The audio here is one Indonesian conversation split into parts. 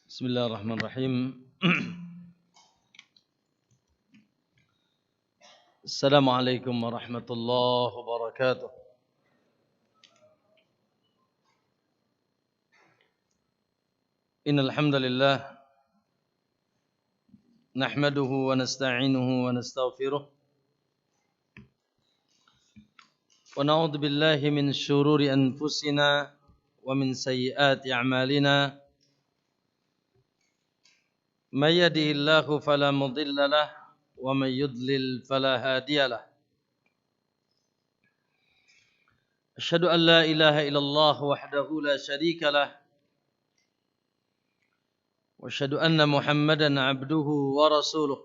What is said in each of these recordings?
Bismillahirrahmanirrahim. Assalamualaikum warahmatullahi wabarakatuh. Innal hamdalillah nahmaduhu wa nasta'inuhu wa nastaghfiruh wa na'udzu billahi min shururi anfusina wa min sayyiati a'malina. May yahdihillahu fala mudilla lahu wa may yudlil fala hadiya lahu. Asyhadu an la ilaha illallah wahdahu la syarika lahu wa asyhadu anna Muhammadan abduhu wa rasuluh.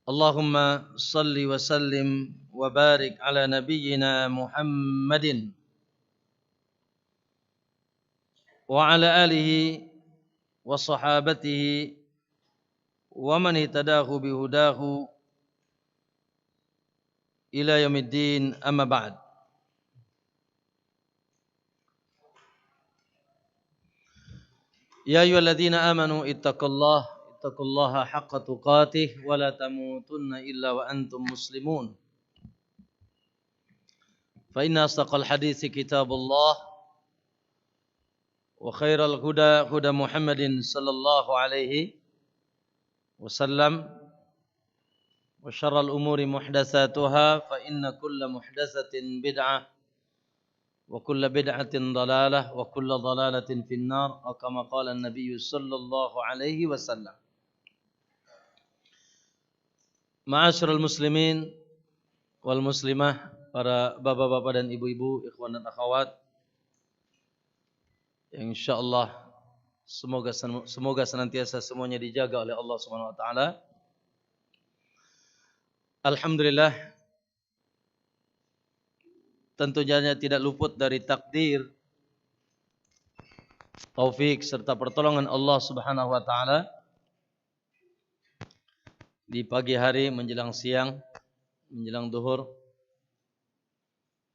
Allahumma salli wa sallim wa barik ala nabiyyina Muhammadin wa ala alihi wa sahabatihi wa man ihtadahu bihudahu ila yaumiddin, amma ba'd. Ya ayyuhalladzina amanu ittaqullaha haqqa tuqatih wa la tamutunna illa wa antum muslimun. Fa inna asdaqal hadithi kitabullah wa khairal huda huda Muhammadin sallallahu alaihi wasallam wa syarral umuri muhdatsatuha fa inna kulla muhdatsatin bid'ah wa kulla bid'atin dalalah wa kulla dalalatin finnar, atau kama qala an-nabiy sallallahu alaihi wasallam. Ma'asyiral muslimin wal muslimah, para bapak-bapak dan ibu-ibu, ikhwan dan akhwat, yang insyaallah semoga senantiasa semuanya dijaga oleh Allah Subhanahu wa taala. Alhamdulillah, tentunya tidak luput dari takdir, taufik serta pertolongan Allah Subhanahu wa taala di pagi hari menjelang siang, menjelang zuhur,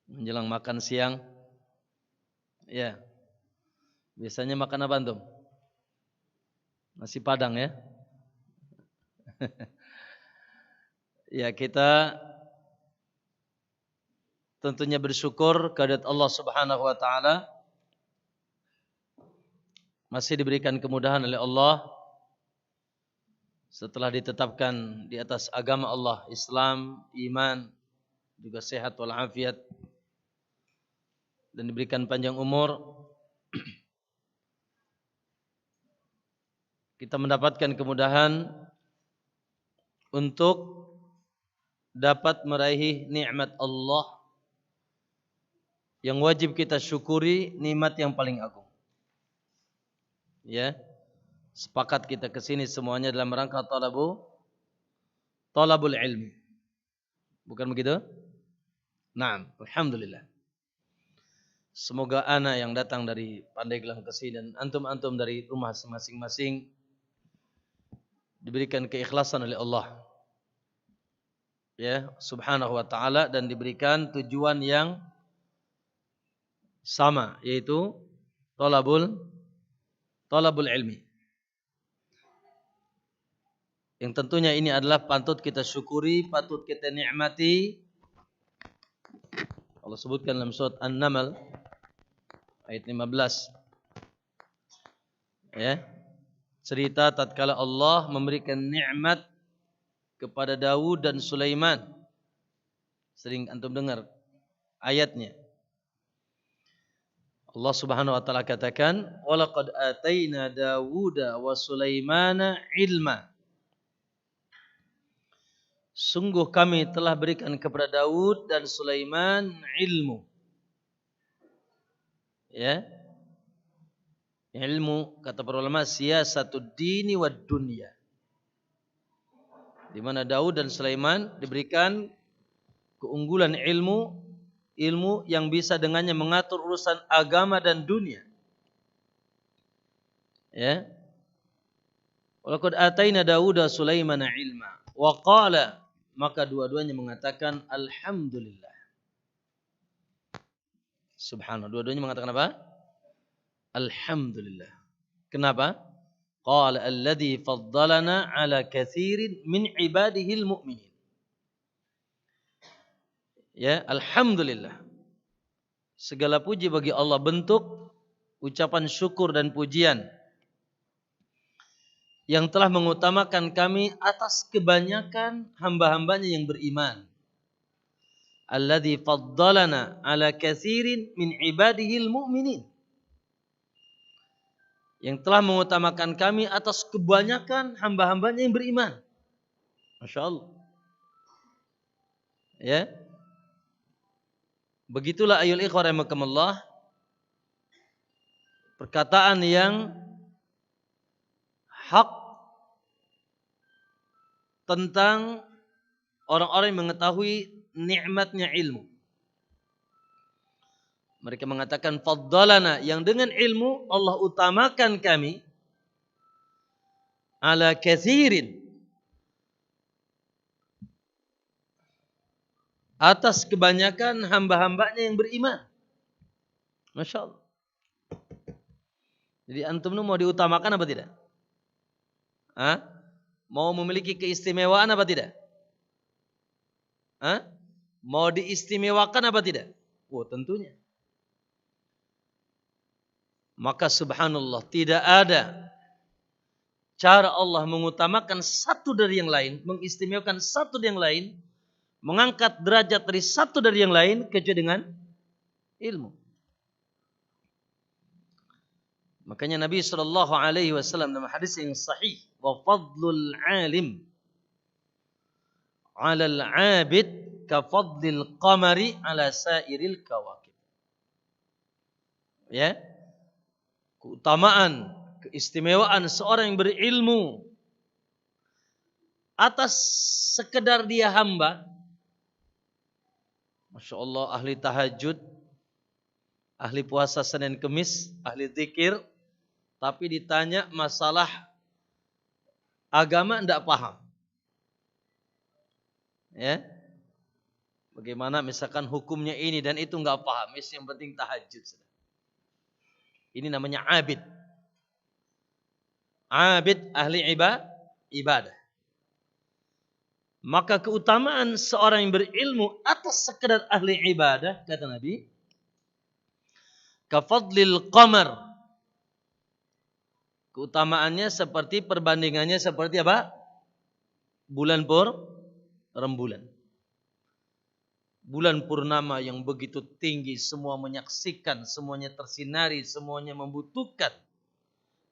menjelang makan siang. Ya. Biasanya makan apa antum? Nasi Padang ya. Ya, kita tentunya bersyukur kehadirat Allah Subhanahu wa taala, masih diberikan kemudahan oleh Allah setelah ditetapkan di atas agama Allah, Islam, iman, juga sehat walafiat, dan diberikan panjang umur. Kita mendapatkan kemudahan untuk dapat meraih nikmat Allah yang wajib kita syukuri, nikmat yang paling agung. Ya, sepakat kita ke sini semuanya dalam rangka talabul ilmi. Bukan begitu? Naam, alhamdulillah. Semoga ana yang datang dari Pandeglang ke sini dan antum-antum dari rumah masing-masing diberikan keikhlasan oleh Allah, ya, Subhanahu wa taala, dan diberikan tujuan yang sama, yaitu talabul ilmi. Yang tentunya ini adalah patut kita syukuri, patut kita nikmati. Allah sebutkan dalam surat An-Naml ayat 15. Ya. Cerita tatkala Allah memberikan nikmat kepada Daud dan Sulaiman. Sering antum dengar ayatnya. Allah Subhanahu wa taala katakan, "Wa laqad ataina Dawuda wa Sulaimana ilma." Sungguh kami telah berikan kepada Daud dan Sulaiman ilmu. Ya. Ilmu, kata para ulama, siyasatud dini wad dunya. Di mana Daud dan Sulaiman diberikan keunggulan ilmu yang bisa dengannya mengatur urusan agama dan dunia. Ya. Walaqad ataina Dauda Sulaimana ilma. Wa qala, maka dua-duanya mengatakan alhamdulillah. Subhanallah, dua-duanya mengatakan apa? Alhamdulillah. Kenapa? Qala alladhi faddalana ala katsirin min ibadihil mu'minin. Ya, alhamdulillah. Segala puji bagi Allah, bentuk ucapan syukur dan pujian yang telah mengutamakan kami atas kebanyakan hamba-hambanya yang beriman. Alladzi faddalana ala katsirin min ibadihil mu'minin. Yang telah mengutamakan kami atas kebanyakan hamba-hambanya yang beriman. Masya Allah. Ya. Begitulah ayul ikhwah rahimakumullah. Perkataan yang hak tentang orang-orang yang mengetahui nikmatnya ilmu. Mereka mengatakan faddalana, yang dengan ilmu Allah utamakan kami ala katsirin, atas kebanyakan hamba-hambanya yang beriman. Masya Allah. Jadi antum mau diutamakan apa tidak? Hah? Mau memiliki keistimewaan apa tidak? Hah? Mau diistimewakan apa tidak? Oh, tentunya. Maka subhanallah, tidak ada cara Allah mengutamakan satu dari yang lain, mengistimewakan satu dari yang lain, mengangkat derajat dari satu dari yang lain kecuali dengan ilmu. Makanya Nabi SAW dalam hadis yang sahih, wa fadlul alim 'alal 'abid ka fadlil qamari 'ala sairil kawakib. Ya. Keutamaan, keistimewaan seorang yang berilmu atas sekedar dia hamba. Masya Allah, ahli tahajud, ahli puasa Senin Kemis, ahli zikir, tapi ditanya masalah agama tidak paham. Ya, bagaimana misalkan hukumnya ini dan itu nggak paham, yang penting tahajud. Ini namanya abid. Abid, ahli ibadah. Maka keutamaan seorang yang berilmu atas sekedar ahli ibadah, kata Nabi, kafadlil qamar. Keutamaannya seperti, perbandingannya seperti apa? Bulan rembulan. Bulan purnama yang begitu tinggi, semua menyaksikan, semuanya tersinari, semuanya membutuhkan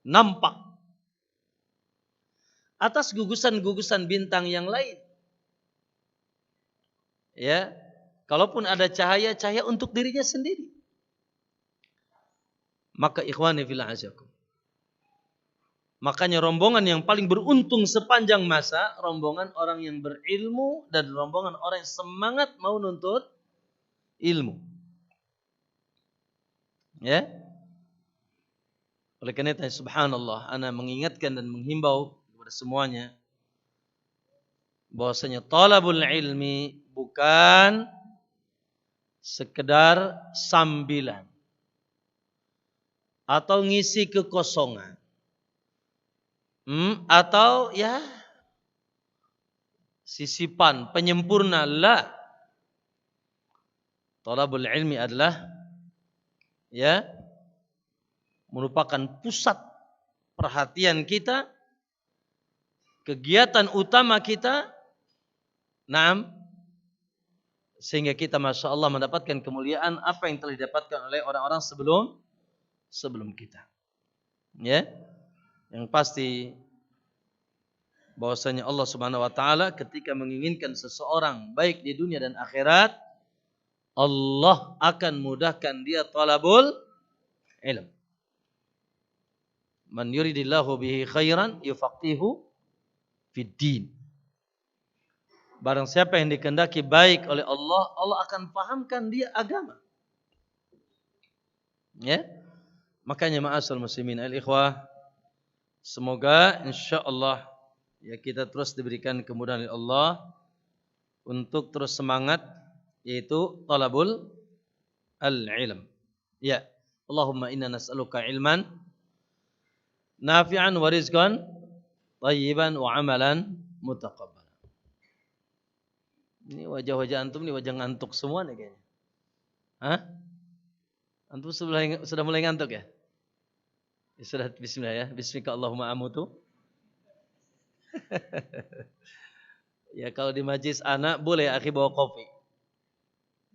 nampak atas gugusan-gugusan bintang yang lain. Ya, kalaupun ada cahaya untuk dirinya sendiri. Maka ikhwani fillah azakum. Makanya rombongan yang paling beruntung sepanjang masa, rombongan orang yang berilmu dan rombongan orang yang semangat mau nuntut ilmu. Ya. Oleh karena itu subhanallah, ana mengingatkan dan menghimbau kepada semuanya bahwasanya talabul ilmi bukan sekedar sambilan atau ngisi kekosongan. Atau ya sisipan, penyempurna. La. Talabul ilmi adalah ya merupakan pusat perhatian kita, kegiatan utama kita. Naam, sehingga kita masya Allah mendapatkan kemuliaan apa yang telah didapatkan oleh orang-orang sebelum kita. Ya. Yang pasti bahwasanya Allah Subhanahu wa taala ketika menginginkan seseorang baik di dunia dan akhirat, Allah akan mudahkan dia talabul ilm. Man yuridillahu bihi khairan yufaqihu fid din. Barang siapa yang dikehendaki baik oleh Allah, Allah akan pahamkan dia agama. Ya. Makanya ma'asal muslimin al-ikhwah, Semoga insyaallah ya kita terus diberikan kemudahan oleh Allah untuk terus semangat yaitu talabul al-ilm. Ya. Allahumma inna nas'aluka ilman nafi'an wa rizqan thayyiban wa amalan mutaqabbalan. Ini wajah-wajah antum ini wajah ngantuk semua nih kayaknya. Hah? Antum sudah mulai ngantuk ya? Ya sudah, bismillah ya. Bismika Allahumma amutu. Ya kalau di majlis anak boleh akhi bawa kopi.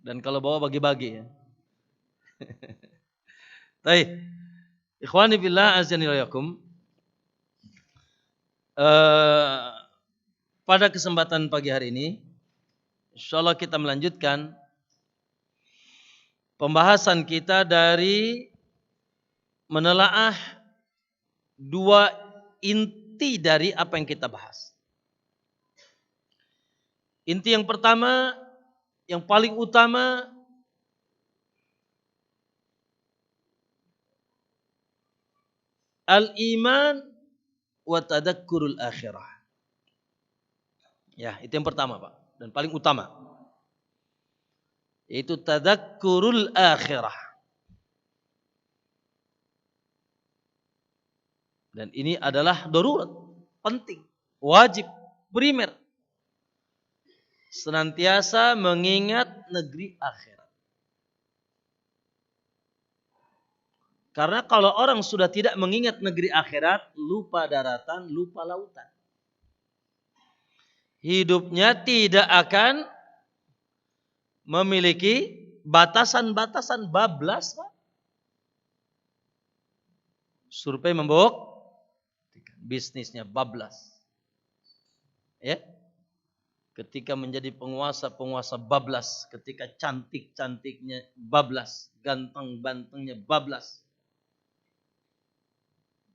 Dan kalau bawa bagi-bagi ya. Baik. Ikhwani fillah azani wa yakum. Pada kesempatan pagi hari ini insyaallah kita melanjutkan pembahasan kita dari menelaah dua inti dari apa yang kita bahas. Inti yang pertama, yang paling utama, al-iman wa tadakkurul akhirah. Ya, itu yang pertama, Pak, dan paling utama. Yaitu tadakkurul akhirah. Dan ini adalah darurat, penting, wajib, primer. Senantiasa mengingat negeri akhirat. Karena kalau orang sudah tidak mengingat negeri akhirat, lupa daratan, lupa lautan. Hidupnya tidak akan memiliki batasan-batasan, bablas. Survei membuktikan bisnisnya bablas. Ya. Ketika menjadi penguasa bablas, ketika cantik-cantiknya bablas, ganteng-bantengnya bablas.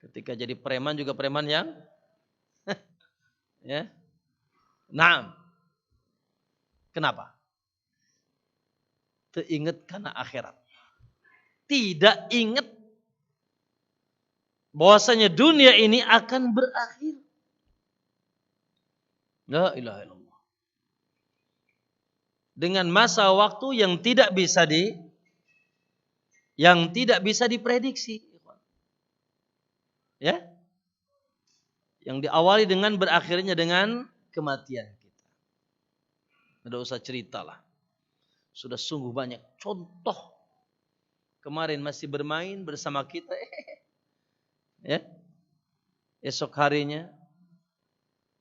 Ketika jadi preman juga preman yang ya. Naam. Kenapa? Teringat karena akhirat. Tidak ingat bahwasanya dunia ini akan berakhir. La ilaha illallah. Dengan masa waktu yang tidak bisa diprediksi. Ya. Yang diawali dengan berakhirnya dengan kematian kita. Tidak usah ceritalah. Sudah sungguh banyak contoh. Kemarin masih bermain bersama kita. Ya. Esok harinya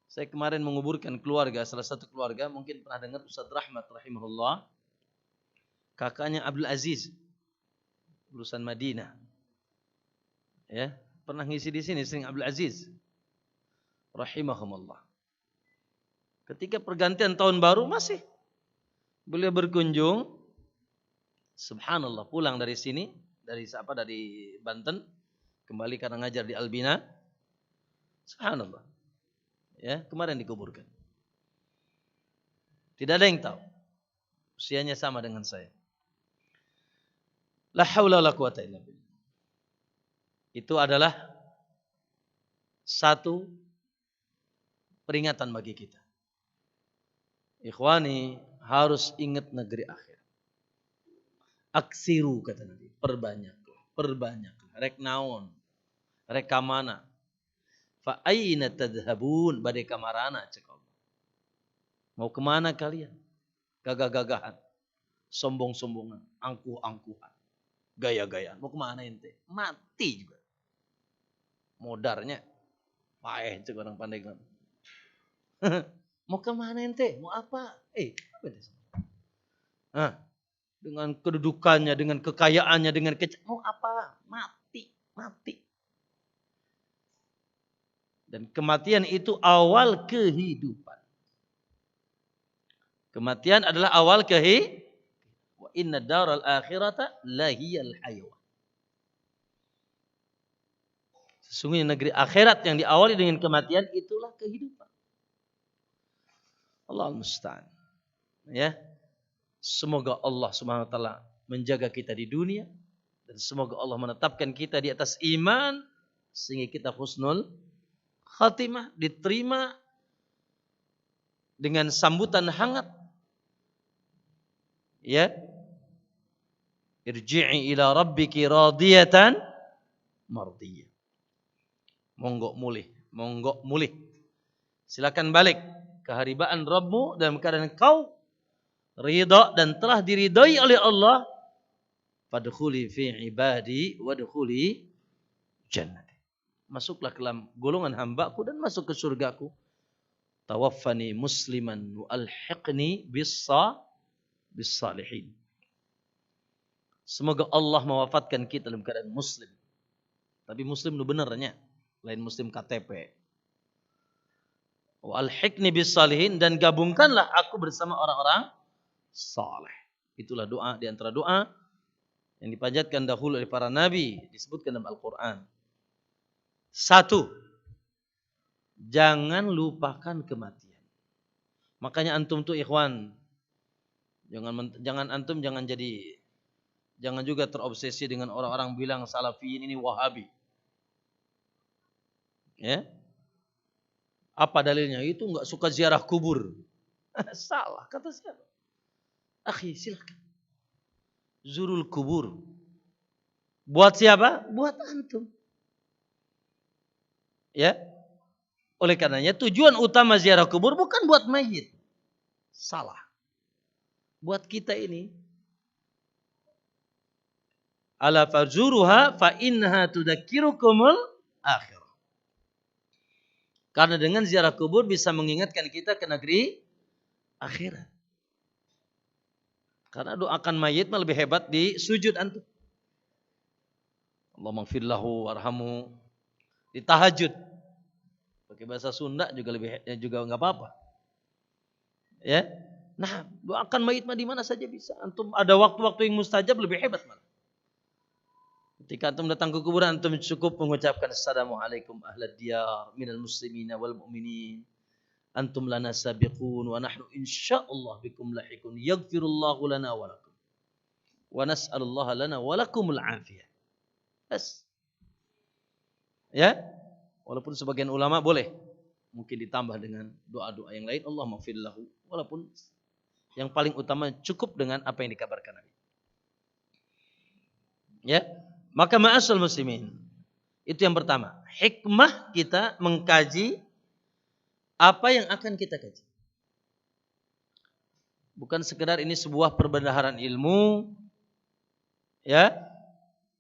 saya kemarin menguburkan keluarga, salah satu keluarga, mungkin pernah dengar Ustaz Rahmat rahimahullah. Kakaknya Abdul Aziz, lulusan Madinah. Ya, pernah ngisi di sini sering Abdul Aziz rahimahumullah. Ketika pergantian tahun baru masih beliau berkunjung. Subhanallah, pulang dari sini, dari Banten, kembali karena ngajar di Albina. Subhanallah. Ya, kemarin dikuburkan. Tidak ada yang tahu. Usianya sama dengan saya. La haula wala quwata illa billah. Itu adalah satu peringatan bagi kita. Ikhwani, harus ingat negeri akhir. Aksiru kata Nabi, perbanyak. Rek naon, rek kamana. Fa aina tadhhabun, badai kamarana cek Allah. Mau kemana kalian? Gagah-gagahan, sombong-sombongan, angkuh-angkuhan, gaya-gayaan. Mau kemana ente? Mati juga. Modarnya paeh cek orang pandai kan. Mau kemana ente? Mau apa? Apa itu? Dengan kedudukannya, dengan kekayaannya, dengan mau apa? Mati. Dan kematian itu awal kehidupan. Kematian adalah awal kehidupan. Wa inna daral akhirata lahiyal hayawan. Sesungguhnya negeri akhirat yang diawali dengan kematian itulah kehidupan. Allah musta'an. Ya. Semoga Allah Subhanahu wa taala menjaga kita di dunia dan semoga Allah menetapkan kita di atas iman sehingga kita husnul khatimah, diterima dengan sambutan hangat. Ya. Irji'i ila rabbiki radiyatan mardiyah. Monggo mulih. Silakan balik ke haribaan Rabbmu dalam keadaan kau ridha dan telah diridhai oleh Allah. Fadkhuli fi ibadi wadkhuli jannati. Masuklah ke dalam golongan hambaku dan masuk ke surgaku. Tawaffani musliman wa alhiqni bis-salihin. Semoga Allah mewafatkan kita dalam keadaan muslim. Tapi muslim itu benarnya, lain muslim KTP. Wa alhiqni bis-salihin, dan gabungkanlah aku bersama orang-orang saleh. Itulah doa di antara doa yang dipanjatkan dahulu oleh para nabi, disebutkan dalam Al-Qur'an. 1. Jangan lupakan kematian. Makanya antum tuh ikhwan, jangan juga terobsesi dengan orang-orang bilang salafiyin ini wahabi. Ya. Apa dalilnya? Itu enggak suka ziarah kubur. Salah, kata siapa? Akhi, silakan. Zurul kubur. Buat siapa? Buat antum. Ya. Oleh karenanya tujuan utama ziarah kubur bukan buat mayit. Salah. Buat kita ini. Ala fazuruha fa innaha tudzakirukumul akhirah. Karena dengan ziarah kubur bisa mengingatkan kita ke negeri akhirat. Karena doakan mayit lebih hebat di sujud antum. Allahumma ighfirlahu warhamhu. Di tahajud. Pakai bahasa Sunda juga enggak apa-apa. Ya. Nah, doakan mayit di mana saja bisa. Antum ada waktu-waktu yang mustajab lebih hebat malah. Ketika antum datang ke kuburan, antum cukup mengucapkan assalamualaikum ahlad diyar minal muslimina wal mu'minin. Antum lana sabiqun wa nahnu insyaallah bikum lahiqun. Yaghfirullahu lana wa lakum. Wa nas'alullaha lana wa lakumul afiyah. Bas. Ya. Walaupun sebagian ulama boleh mungkin ditambah dengan doa-doa yang lain, Allah maghfirlahu, walaupun yang paling utama cukup dengan apa yang dikabarkan Nabi. Ya. Maka ma'asal muslimin, itu yang pertama. Hikmah kita mengkaji apa yang akan kita kaji. Bukan sekedar ini sebuah perbendaharaan ilmu, ya,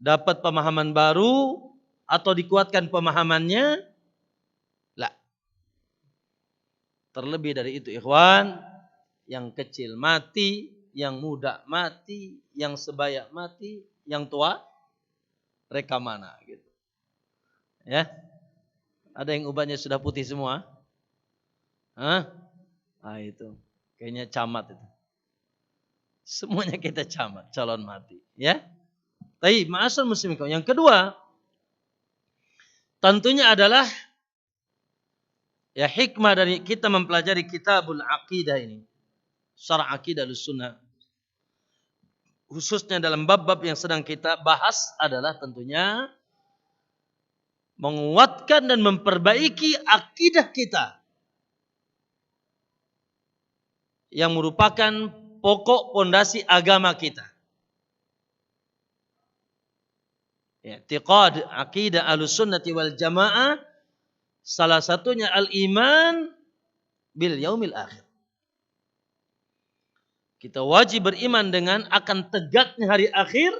dapat pemahaman baru atau dikuatkan pemahamannya. Lah. Terlebih dari itu ikhwan, yang kecil mati, yang muda mati, yang sebaya mati, yang tua reka mana gitu. Ya. Ada yang ubannya sudah putih semua? Hah? Ah itu. Kayaknya camat itu. Semuanya kita camat, calon mati, ya. Tapi ma'asal muslimin. Yang kedua, tentunya adalah ya hikmah dari kita mempelajari kitabul aqidah ini. Syarah aqidah Ahlussunnah. Khususnya dalam bab-bab yang sedang kita bahas adalah tentunya menguatkan dan memperbaiki akidah kita yang merupakan pokok pondasi agama kita. I'tiqad akidah Ahlussunnati wal Jamaah salah satunya al-iman bil yaumil akhir. Kita wajib beriman dengan akan tegaknya hari akhir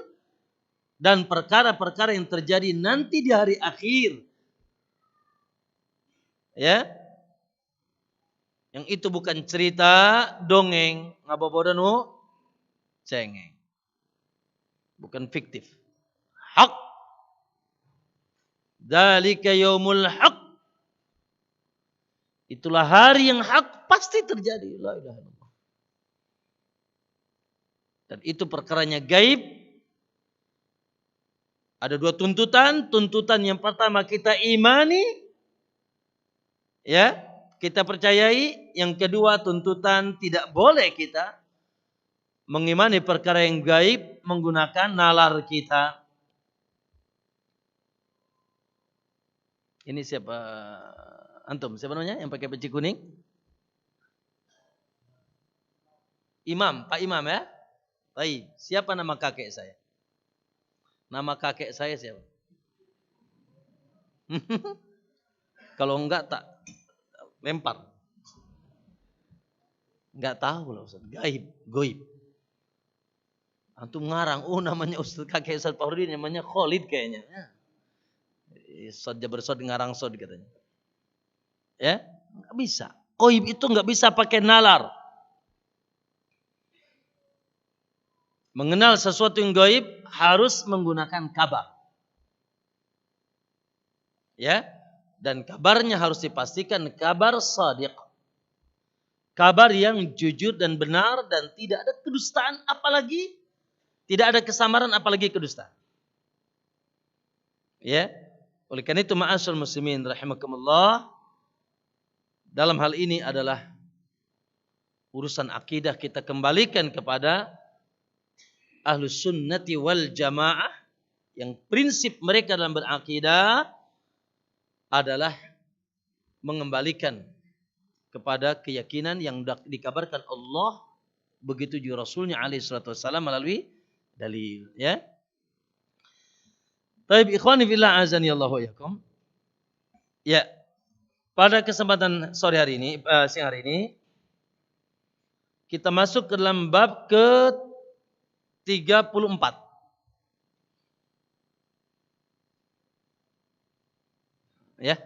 dan perkara-perkara yang terjadi nanti di hari akhir. Ya. Yang itu bukan cerita dongeng, ngabobodono cengeng. Bukan fiktif. Hak. Dzalika yaumul haq. Itulah hari yang hak pasti terjadi. La ilaha illallah. Dan itu perkaranya gaib. Ada dua tuntutan. Tuntutan yang pertama kita imani. Ya. Kita percayai. Yang kedua tuntutan tidak boleh kita mengimani perkara yang gaib menggunakan nalar kita. Ini siapa? Antum, siapa namanya yang pakai peci kuning? Imam, Pak Imam ya? Baik, siapa nama kakek saya? Nama kakek saya siapa? Kalau enggak tak lempar. Enggak tahu lah Ustaz. Goib. Antum ngarang, namanya Ustaz kakek Ustaz Fahrudin namanya Khalid kayaknya. Ustaz Jabersod ngarang sod katanya. Ya? Enggak bisa. Goib itu enggak bisa pakai nalar. Mengenal sesuatu yang goib harus menggunakan kabar. Ya? Dan kabarnya harus dipastikan kabar shadiq. Kabar yang jujur dan benar dan tidak ada kedustaan apalagi tidak ada kesamaran apalagi kedustaan. Ya. Oleh karena itu ma'asyiral muslimin rahimakumullah, dalam hal ini adalah urusan akidah kita kembalikan kepada Ahlus Sunnati wal Jamaah yang prinsip mereka dalam berakidah adalah mengembalikan kepada keyakinan yang dikabarkan Allah, begitu juga Rasulnya alaihi salatu wassalam melalui dalil. Ya. Baik, ikhwani fillah azani Allah wa yakum. Ya. Pada kesempatan sore hari ini, siang hari ini, kita masuk ke dalam bab ke-34. Ya.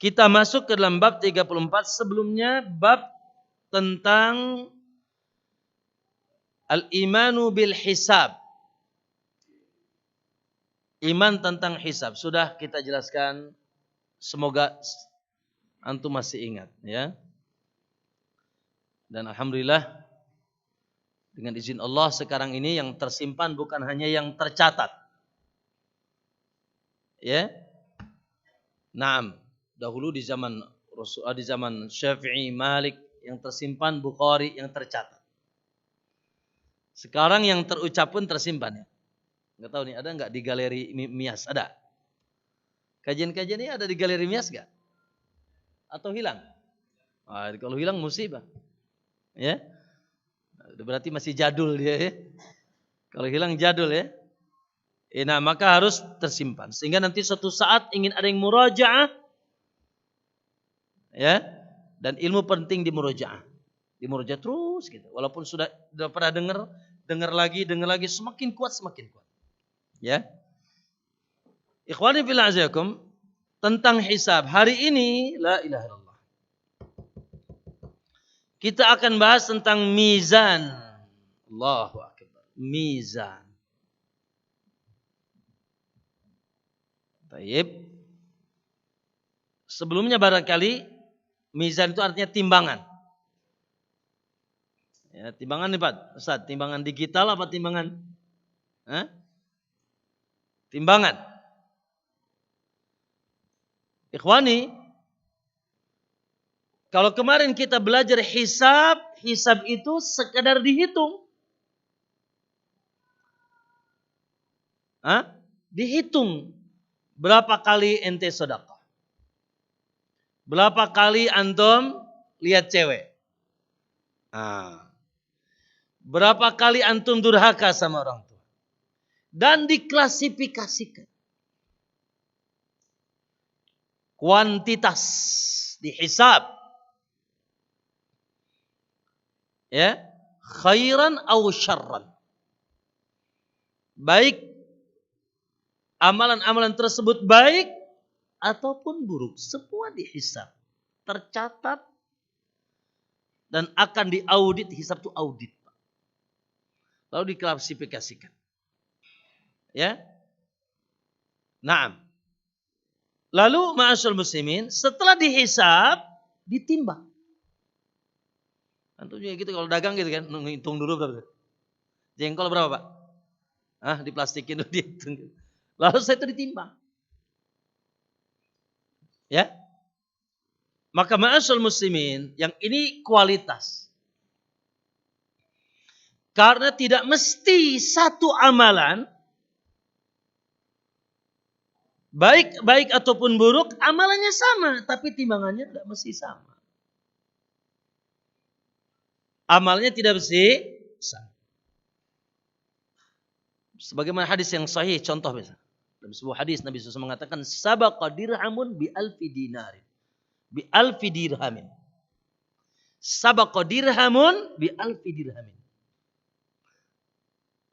Kita masuk ke dalam bab 34, sebelumnya bab tentang al-imanu bil hisab. Iman tentang hisab sudah kita jelaskan, semoga antum masih ingat ya. Dan alhamdulillah dengan izin Allah sekarang ini yang tersimpan bukan hanya yang tercatat. Ya. Naam, dahulu di zaman Syafi'i, Malik yang tersimpan, Bukhari yang tercatat. Sekarang yang terucap pun tersimpan ya. Enggak tahu nih ada enggak di galeri Mias? Ada. Kajian-kajian ini ada di galeri Mias enggak? Atau hilang? Kalau hilang musibah. Ya. Berarti masih jadul dia ya. Kalau hilang jadul ya. Nah, maka harus tersimpan sehingga nanti suatu saat ingin ada yang murajaah ya, dan ilmu penting di murajaah terus gitu. Walaupun sudah pernah dengar lagi semakin kuat ya. Ikhwani fillah azakum, tentang hisab hari ini la ilaha illallah. Kita akan bahas tentang mizan. Allahu akbar. Mizan. Baik. Sebelumnya barangkali mizan itu artinya timbangan. Ya, timbangan nih Pak Ustaz, timbangan digital apa timbangan? Timbangan. Ikhwani, kalau kemarin kita belajar hisab itu sekadar dihitung. Dihitung. Berapa kali ente sedekah? Berapa kali antum lihat cewek? Berapa kali antum durhaka sama orang tua? Dan diklasifikasikan. Kuantitas dihisab. Ya, khairan au syarran. Baik amalan-amalan tersebut baik ataupun buruk, semua dihisab, tercatat dan akan diaudit. Hisab itu audit, lalu diklasifikasikan. Ya, naam. Lalu ma'asyiral muslimin, setelah dihisab, ditimbang. Antum juga gitu kalau dagang gitu kan, hitung dulu berapa. Jengkol berapa Pak? Diplastikin dulu dihitung. Lalu saya itu ditimbang. Ya. Maka ma'asyiral muslimin, yang ini kualitas. Karena tidak mesti satu amalan Baik ataupun buruk, amalannya sama, tapi timbangannya tidak mesti sama. Amalnya tidak mesti sama. Sebagaimana hadis yang sahih, contoh misalnya. Dalam sebuah hadis Nabi SAW mengatakan, sabaqa dirhamun bi alfi dinarin. Bi alfi dirhamin. Sabaqa dirhamun bi alfi dirhamin.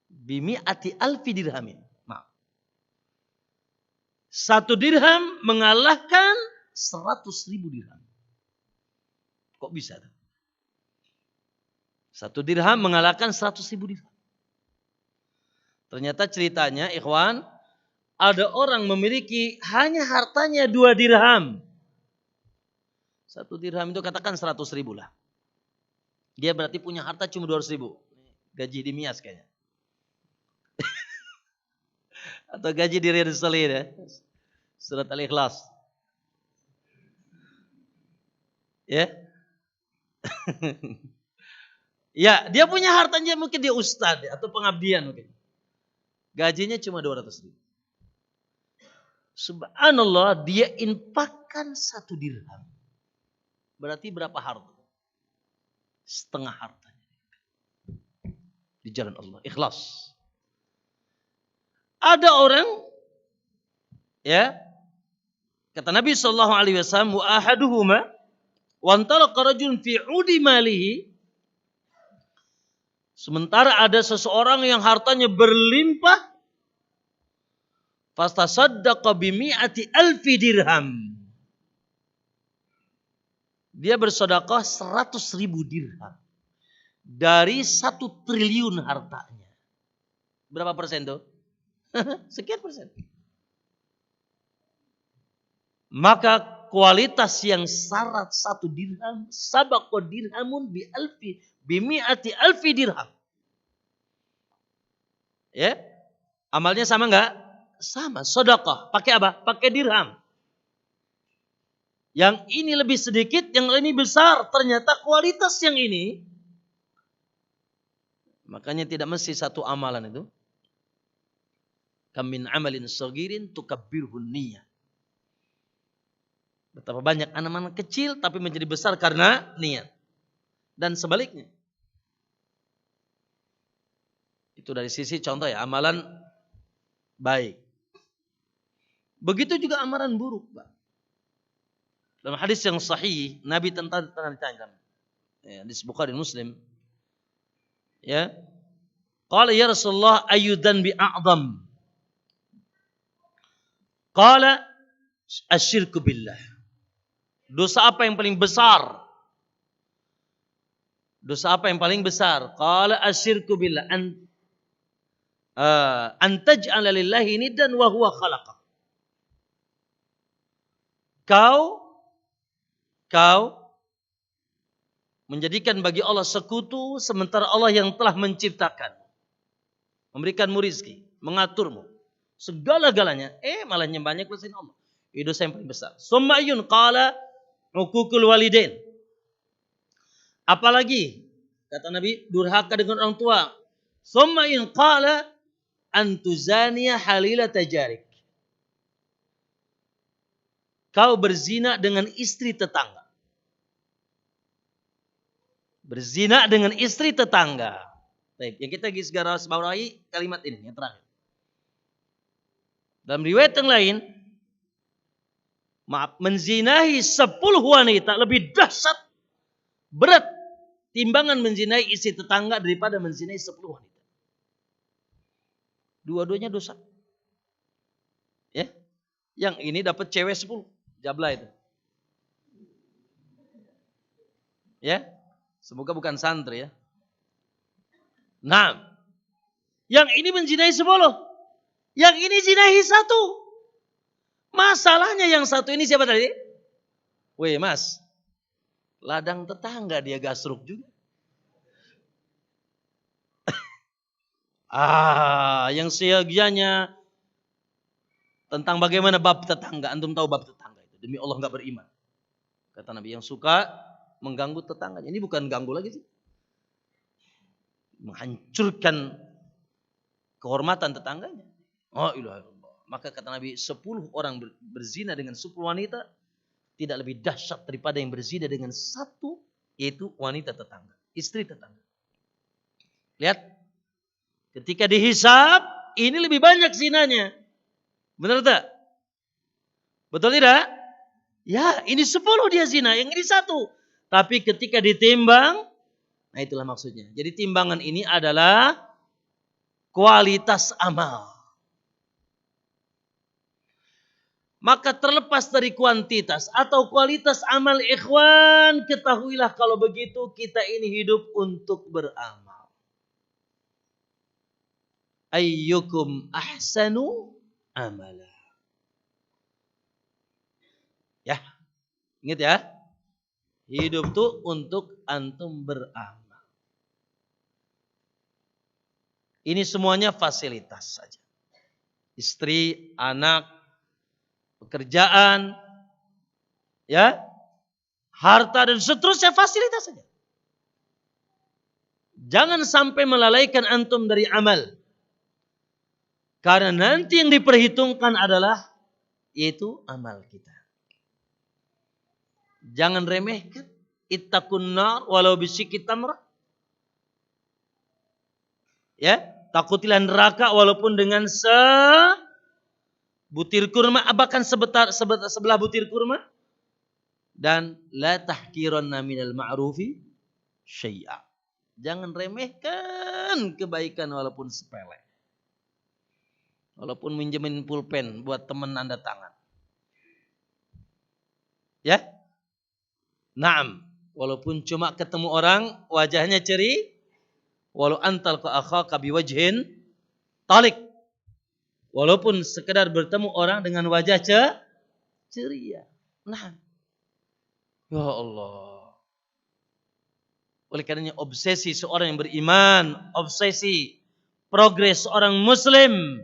Bi mi'ati alfi dirhamin. Maaf. 1 dirham mengalahkan 100.000 dirham. Kok bisa? 1 dirham mengalahkan 100.000 dirham. Ternyata ceritanya, ikhwan, ada orang memiliki hanya hartanya 2 dirham. 1 dirham itu katakan 100.000 lah. Dia berarti punya harta cuma 200.000. Gaji di Mias kayaknya. Atau gaji di Riyadhus Shalihin ya. Surat Al-Ikhlas. Ya. Ya, dia punya hartanya mungkin dia ustadz atau pengabdian mungkin. Gajinya cuma 200.000. Subhanallah, dia infakkan 1 dirham. Berarti berapa harta? Setengah hartanya. Di jalan Allah. Ikhlas. Ada orang, ya, kata Nabi SAW, wa ahaduhuma wa antalaqa rajulun fi udi malihi. Sementara ada seseorang yang hartanya berlimpah, fastasaddaqa bi mi'ati alfi dirham. Dia bersedekah 100.000 dirham dari 1 triliun hartanya. Berapa persen tuh? Sekian persen. Maka kualitas yang syarat 1 dirham, sabaqa dirhamun bi alfi bi mi'ati alfi dirham. Ya? Amalnya sama enggak? Sama, sedekah. Pakai apa? Pakai dirham. Yang ini lebih sedikit, yang ini besar. Ternyata kualitas yang ini. Makanya tidak mesti satu amalan itu. Kam min amalin sagirin tukabbirhun niyah. Betapa banyak anak-anak kecil tapi menjadi besar karena niat. Dan sebaliknya. Itu dari sisi contoh ya, amalan baik. Begitu juga amalan buruk, Pak. Dalam hadis yang sahih, Nabi tentang ditanya. Ya, hadis Bukhari Muslim. Ya. Qala ya Rasulullah ayyudan bi a'zam. Qala asyirku billah. Dosa apa yang paling besar? Dosa apa yang paling besar? Qala asyirku billah an taj'ala lillahi niddan wa huwa khalaqak. Kau menjadikan bagi Allah sekutu sementara Allah yang telah menciptakan, memberikanmu rizki, mengaturmu, segala-galanya, malah nyembahnya ke selain Allah. Itu dosa yang paling besar. Summayun qala uququl walidain. Apalagi kata Nabi, durhaka dengan orang tua. Summayun qala antuzaniya halilata jarik. Kau berzina dengan istri tetangga. Berzina dengan istri tetangga. Baik, yang kita garis bawahi kalimat ini yang terakhir. Dalam riwayat yang lain, menzinahi 10 wanita lebih dahsyat, berat timbangan menzinahi istri tetangga daripada menzinahi 10 wanita. Dua-duanya dosa. Ya. Yang ini dapat cewek 10, jabla itu. Ya. Semoga bukan santri ya. Nah, yang ini menzinahi 10. Yang ini zinahi 1. Masalahnya yang 1 ini siapa tadi? Weh mas, ladang tetangga dia gasruk juga. Yang seyogianya tentang bagaimana bab tetangga. Antum tahu bab tetangga itu. Demi Allah enggak beriman. Kata Nabi, yang suka mengganggu tetangganya. Ini bukan ganggu lagi sih. Menghancurkan kehormatan tetangganya. Oh ilaha illallah. Maka kata Nabi, 10 orang berzina dengan 10 wanita tidak lebih dahsyat daripada yang berzina dengan satu, yaitu wanita tetangga, istri tetangga. Lihat, ketika dihisab, ini lebih banyak zinanya. Benar tak? Betul tidak? Ya, ini 10 dia zina, yang ini 1. Tapi ketika ditimbang, nah itulah maksudnya. Jadi timbangan ini adalah kualitas amal. Maka terlepas dari kuantitas atau kualitas amal ikhwan, ketahuilah kalau begitu kita ini hidup untuk beramal. Ayyukum ahsanu amala. Ya, ingat ya. Hidup tuh untuk antum beramal. Ini semuanya fasilitas saja. Istri, anak, pekerjaan, ya, harta dan seterusnya fasilitas saja. Jangan sampai melalaikan antum dari amal. Karena nanti yang diperhitungkan adalah yaitu amal kita. Jangan remehkan. Ittaqun nar walau bisyikki tamrah. Ya, takutilah neraka walaupun dengan butir kurma, bahkan sebelah butir kurma. Dan la tahkiranna minal ma'rufi syai'a. Jangan remehkan kebaikan walaupun sepele. Walaupun minjemin pulpen buat teman Anda tangan. Ya? Naam, walaupun cuma ketemu orang wajahnya ceri, walau antal ka akhaka biwajhin talik. Walaupun sekedar bertemu orang dengan wajah ceria. Nah, ya Allah. Oleh karenanya obsesi seorang yang beriman, obsesi progres seorang muslim.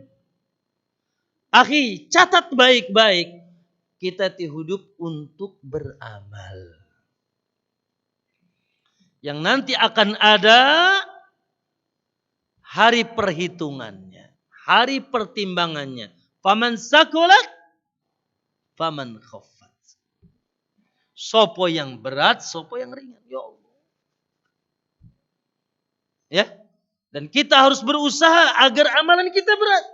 Akhi, catat baik-baik. Kita hidup untuk beramal. Yang nanti akan ada hari perhitungannya, hari pertimbangannya. Faman sakulat, faman khaffat. Sopo yang berat, sopo yang ringan. Ya Allah. Ya. Dan kita harus berusaha agar amalan kita berat.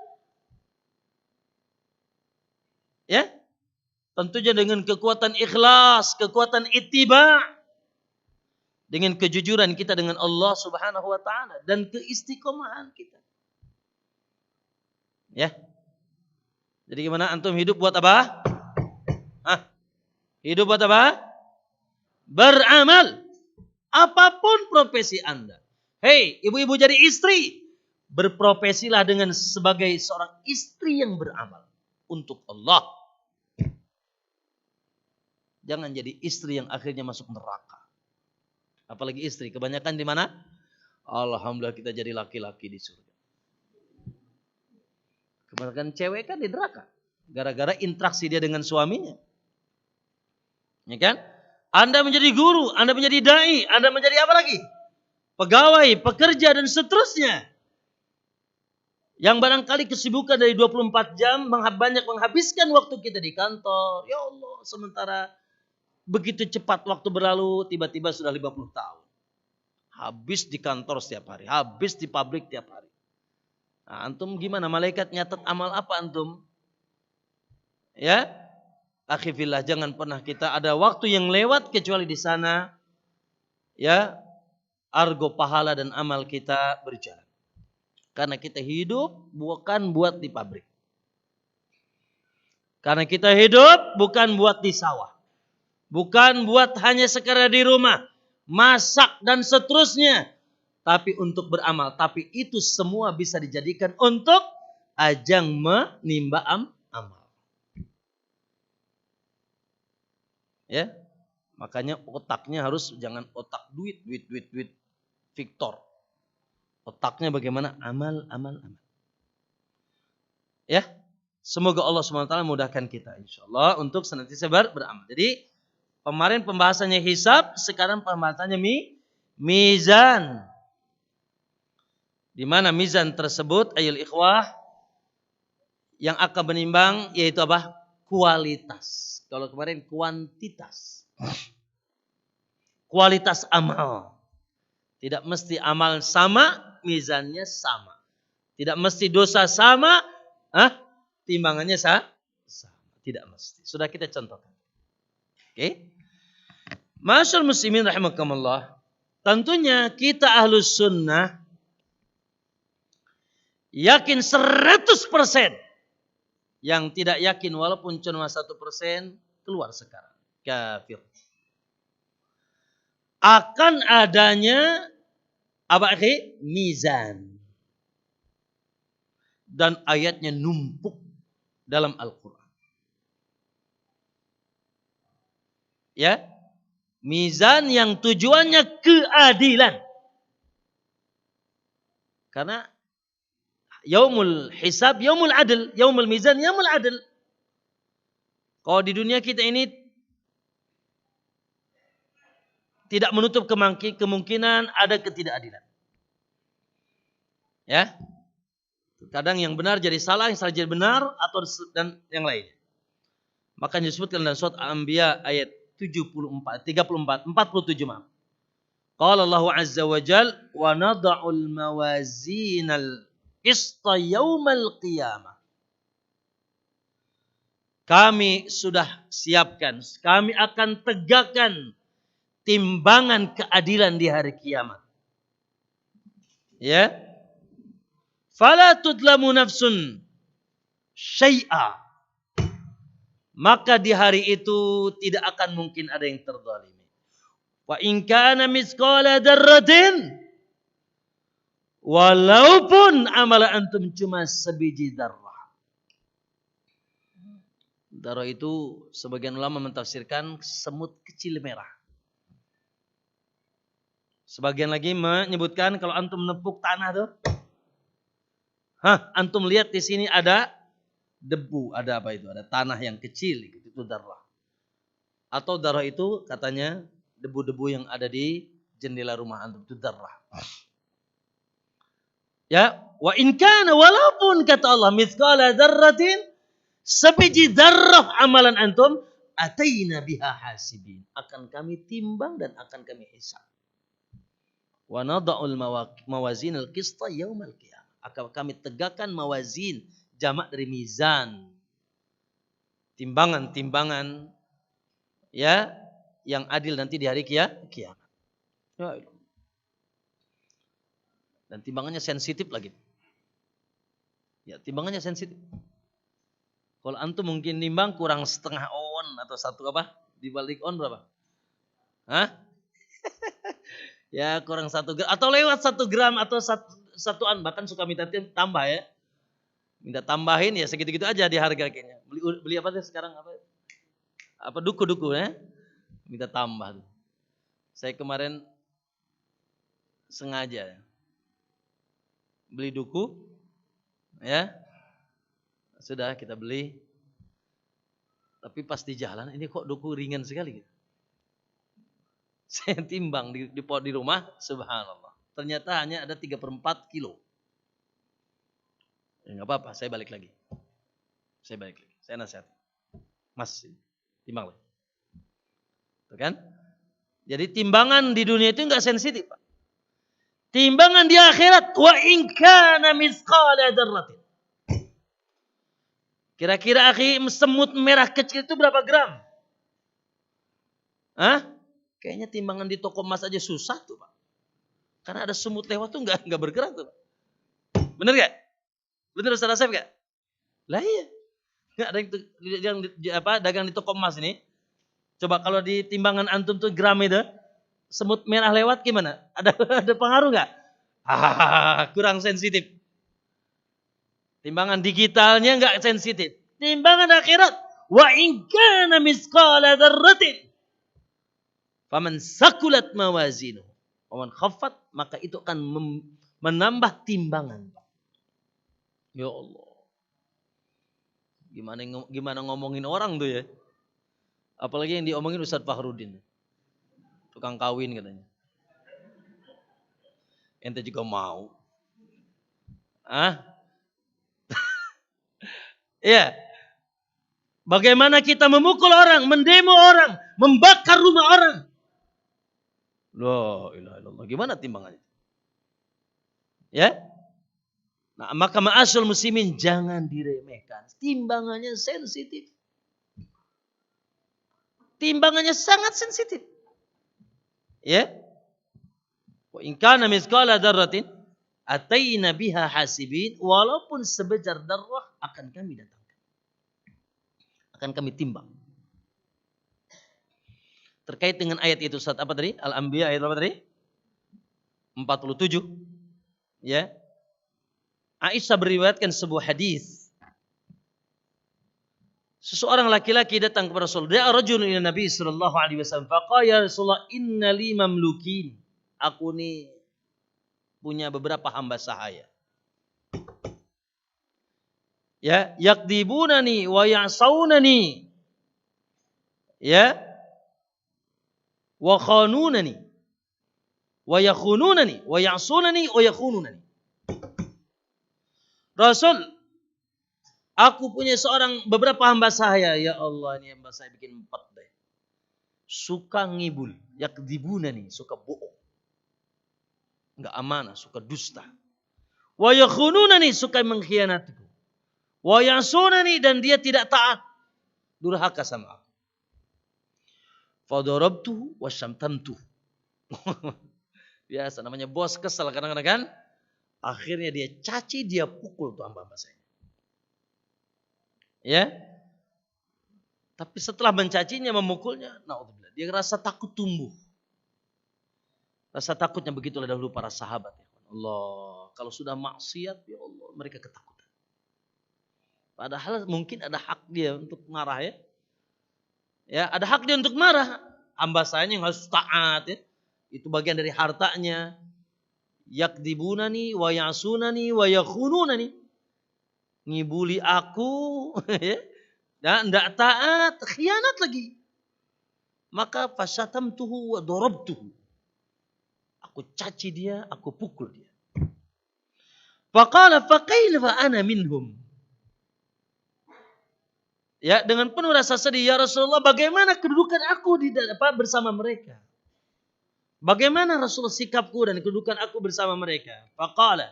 Ya. Tentunya dengan kekuatan ikhlas, kekuatan ittiba'. Dengan kejujuran kita dengan Allah Subhanahu wa taala dan keistiqomahan kita. Ya. Jadi gimana antum hidup buat apa? Hidup buat apa? Beramal. Apapun profesi Anda. Hei, ibu-ibu jadi istri, berprofesilah dengan sebagai seorang istri yang beramal untuk Allah. Jangan jadi istri yang akhirnya masuk neraka. Apalagi istri, kebanyakan di mana? Alhamdulillah kita jadi laki-laki di surga. Kebanyakan cewek kan di neraka. Gara-gara interaksi dia dengan suaminya. Ya kan? Anda menjadi guru, Anda menjadi dai, Anda menjadi apa lagi? Pegawai, pekerja dan seterusnya. Yang barangkali kesibukan dari 24 jam banyak menghabiskan waktu kita di kantor. Ya Allah, sementara begitu cepat waktu berlalu, tiba-tiba sudah 50 tahun. Habis di kantor setiap hari, habis di pabrik setiap hari. Nah, antum gimana? Malaikat nyatet amal apa antum? Ya, akhi fillah, jangan pernah kita ada waktu yang lewat kecuali di sana, ya, argo pahala dan amal kita berjalan. Karena kita hidup bukan buat di pabrik. Karena kita hidup bukan buat di sawah. Bukan buat hanya sekedar di rumah, masak dan seterusnya. Tapi untuk beramal. Tapi itu semua bisa dijadikan untuk ajang menimba amal. Ya, makanya otaknya harus jangan otak duit. Victor. Otaknya bagaimana? Amal. Ya, semoga Allah SWT mudahkan kita insyaallah untuk senantiasa beramal. Jadi kemarin pembahasannya hisab, sekarang pembahasannya mizan. Di mana mizan tersebut ayol ikhwah Yang akan menimbang yaitu apa? Kualitas. Kalau kemarin kuantitas. Kualitas amal. Tidak mesti amal sama, mizannya sama. Tidak mesti dosa sama, timbangannya sama. Tidak mesti. Sudah kita contohkan. Oke? Masyaallah muslimin rahimakumullah. Tentunya kita ahlus sunnah yakin 100%. Yang tidak yakin walaupun cuma 1% keluar sekarang. Kafir. Akan adanya apa akhi? Mizan. Dan ayatnya numpuk dalam Al-Quran. Ya. Mizan yang tujuannya keadilan. Karena yaumul hisab, yaumul adil. Yaumul mizan, yaumul adil. Kalau di dunia kita ini tidak menutup kemungkinan ada ketidakadilan. Ya. Kadang yang benar jadi salah, yang salah jadi benar, atau dan yang lain. Maka disebutkan dalam surat Al-Anbiya ayat 47 maaf. Qala Allah Azza wa Jal wa nada'ul mawazinal qista yaumal qiyamah. Kami sudah siapkan, kami akan tegakkan timbangan keadilan di hari kiamat. Ya. Fala tudlamu nafsun syai'a. Maka di hari itu tidak akan mungkin ada yang terzalimi. Wa in kana misqala dzarratin, walaupun amalan antum cuma sebiji darah. Darah itu sebagian ulama mentafsirkan semut kecil merah. Sebagian lagi menyebutkan kalau antum menepuk tanah tuh, antum lihat di sini ada debu, ada apa itu? Ada tanah yang kecil, itu darah. Atau darah itu katanya debu-debu yang ada di jendela rumah antum, itu darah. Ya, wa in kana, walaupun kata Allah mithqala dzarratin, sebiji darah amalan antum, ataina biha hasibin, akan kami timbang dan akan kami hisab. Wa nada'ul mawazinal qista yaumal qiyamah, akan kami tegakkan mawazin, jamak dari mizan, timbangan-timbangan ya yang adil nanti di hari kiamat. Ya. Dan timbangannya sensitif lagi. Ya, timbangannya sensitif. Kalau antum mungkin nimbang kurang setengah on atau satu apa? Dibalik on berapa? Ya kurang 1 gram atau lewat 1 gram atau satuan, bahkan suka minta tambah ya. Minta tambahin ya segitu-gitu aja di harga kayaknya. Beli apa sih sekarang apa? Apa duku-duku ya? Minta tambah. Saya kemarin sengaja beli duku ya. Sudah kita beli. Tapi pas di jalan ini kok duku ringan sekali gitu. Saya timbang di rumah, subhanallah. Ternyata hanya ada 3/4 kilo. Ya enggak apa-apa, saya balik lagi. Saya nasihat. Mas, timbang lagi. Tuh kan? Jadi timbangan di dunia itu enggak sensitif, Pak. Timbangan di akhirat, wa in kana mithqala dzarratin. Kira-kira akhi, semut merah kecil itu berapa gram? Kayaknya timbangan di toko emas aja susah tuh, Pak. Karena ada semut lewat tuh enggak bergerak tuh, Pak. Bener gak? Bener Ustaz Asep gak? Lah iya. Enggak ada yang dagang di toko emas ini. Coba kalau di timbangan antum tuh gram itu, semut merah lewat gimana? Ada pengaruh enggak? Kurang sensitif. Timbangan digitalnya enggak sensitif. Timbangan akhirat, wa in kana misqala dzarratin, faman sakulat mawazinuhu wa man khaffat, maka itu akan menambah timbangan. Ya Allah. Gimana ngomongin orang tuh ya? Apalagi yang diomongin Ustaz Fakhrudin. Tukang kawin katanya. Ente juga mau. Ya. Bagaimana kita memukul orang, mendemo orang, membakar rumah orang. La ilaha illallah. Gimana timbangannya? Ya. Nah, maka ma'asyul muslimin jangan diremehkan. Timbangannya sensitif. Timbangannya sangat sensitif. Ya. Wa in kana mithqala dzarratin ataina biha hasibin, walaupun sebesar darah akan kami datangkan. Akan kami timbang. Terkait dengan ayat itu surat apa tadi? Al-Anbiya ayat apa tadi? 47. Ya. Aisyah beriwayatkan sebuah hadis. Seseorang laki-laki datang kepada Rasul. Da'a rajulun ila Nabi sallallahu alaihi wasallam. Faqala ya Rasulullah inna li mamlukin. Aku ni punya beberapa hamba sahaya. Ya, yakdibunani wa ya'saunani. Ya. Wa khanunani. Wa yakhununani wa ya'sunani wa yakhununani. Rasul, aku punya beberapa hamba saya. Ya Allah, ini hamba saya bikin 4 deh. Suka ngibul, yakdibunani, suka bohong. Enggak amanah, suka dusta. Wa yakhununani, suka mengkhianatiku. Wa yasunani, dan dia tidak taat, durhaka sama aku. Fadarabtuhu wa syamtamtuhu. Biasa namanya bos kesal kadang-kadang kan. Akhirnya dia caci, dia pukul tuh hamba-hamba saya. Ya. Tapi setelah mencacinya, memukulnya, naudzubillah, dia rasa takut tumbuh. Rasa takutnya begitulah dahulu para sahabat. Allah, kalau sudah maksiat, ya Allah, mereka ketakutan. Padahal mungkin ada hak dia untuk marah ya. Ya, ada hak dia untuk marah. Hamba saya yang harus taat ya. Itu bagian dari hartanya. Yakdibunani wa yasunani wa yakhununani. Ngibuli aku ya. Dan enggak taat, khianat lagi. Maka fasyatamtuhu wa darabtuhu. Aku caci dia, aku pukul dia. Faqala faqaifa ana minhum. Ya, dengan penuh rasa sedih, ya Rasulullah, bagaimana kedudukan aku bersama mereka? Bagaimana Rasulullah sikapku dan kedudukan aku bersama mereka? Faqala.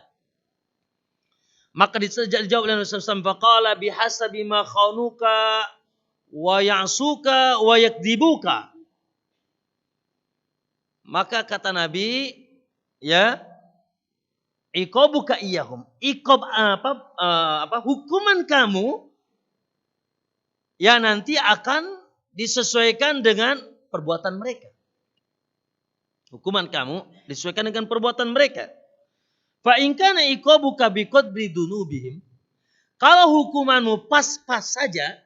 Maka dijawab oleh Rasulullah SAW, faqala bihasabi ma khanuka wa ya'suka wa yakdibuka. Maka kata Nabi, ya, iqabuka iyahum. Iqab hukuman kamu ya nanti akan disesuaikan dengan perbuatan mereka. Hukuman kamu disesuaikan dengan perbuatan mereka. Fa in kana iqabuka biqadri dunubihim. Kalau hukumanmu pas-pas saja,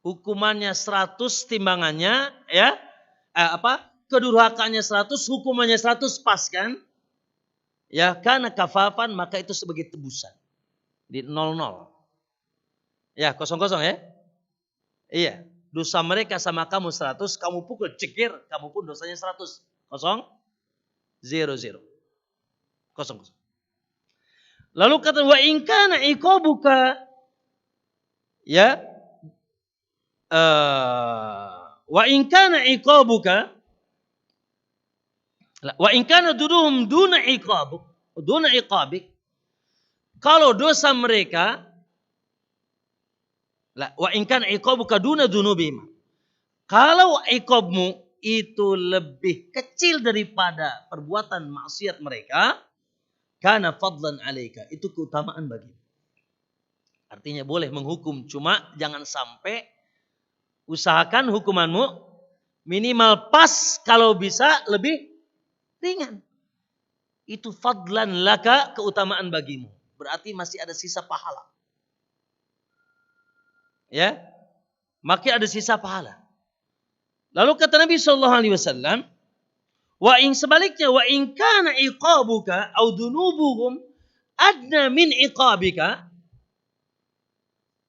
hukumannya 100 timbangannya ya, kedurhakannya 100, hukumannya 100 pas kan? Ya, karena kafafan, maka itu sebagai tebusan. Di 00. Ya, 00 ya. Iya, dosa mereka sama kamu 100, kamu pukul cekir, kamu pun dosanya 100. 0 0 0. Lalu kata wa in kana iqabuka ya wa in kana iqabuka wa in kana duduhum duna iqabik, kalau dosa mereka wa in kana iqabuka duna dunubihim, kalau iqabmu itu lebih kecil daripada perbuatan maksiat mereka, kana fadlan alaika, itu keutamaan bagimu. Artinya boleh menghukum, cuma jangan sampai, usahakan hukumanmu minimal pas, kalau bisa lebih ringan. Itu fadlan laka, keutamaan bagimu. Berarti masih ada sisa pahala. Ya, maka ada sisa pahala. Lalu kata Nabi SAW, wa in sebaliknya, wa in kana iqabuka au dunubuhum adna min iqabika,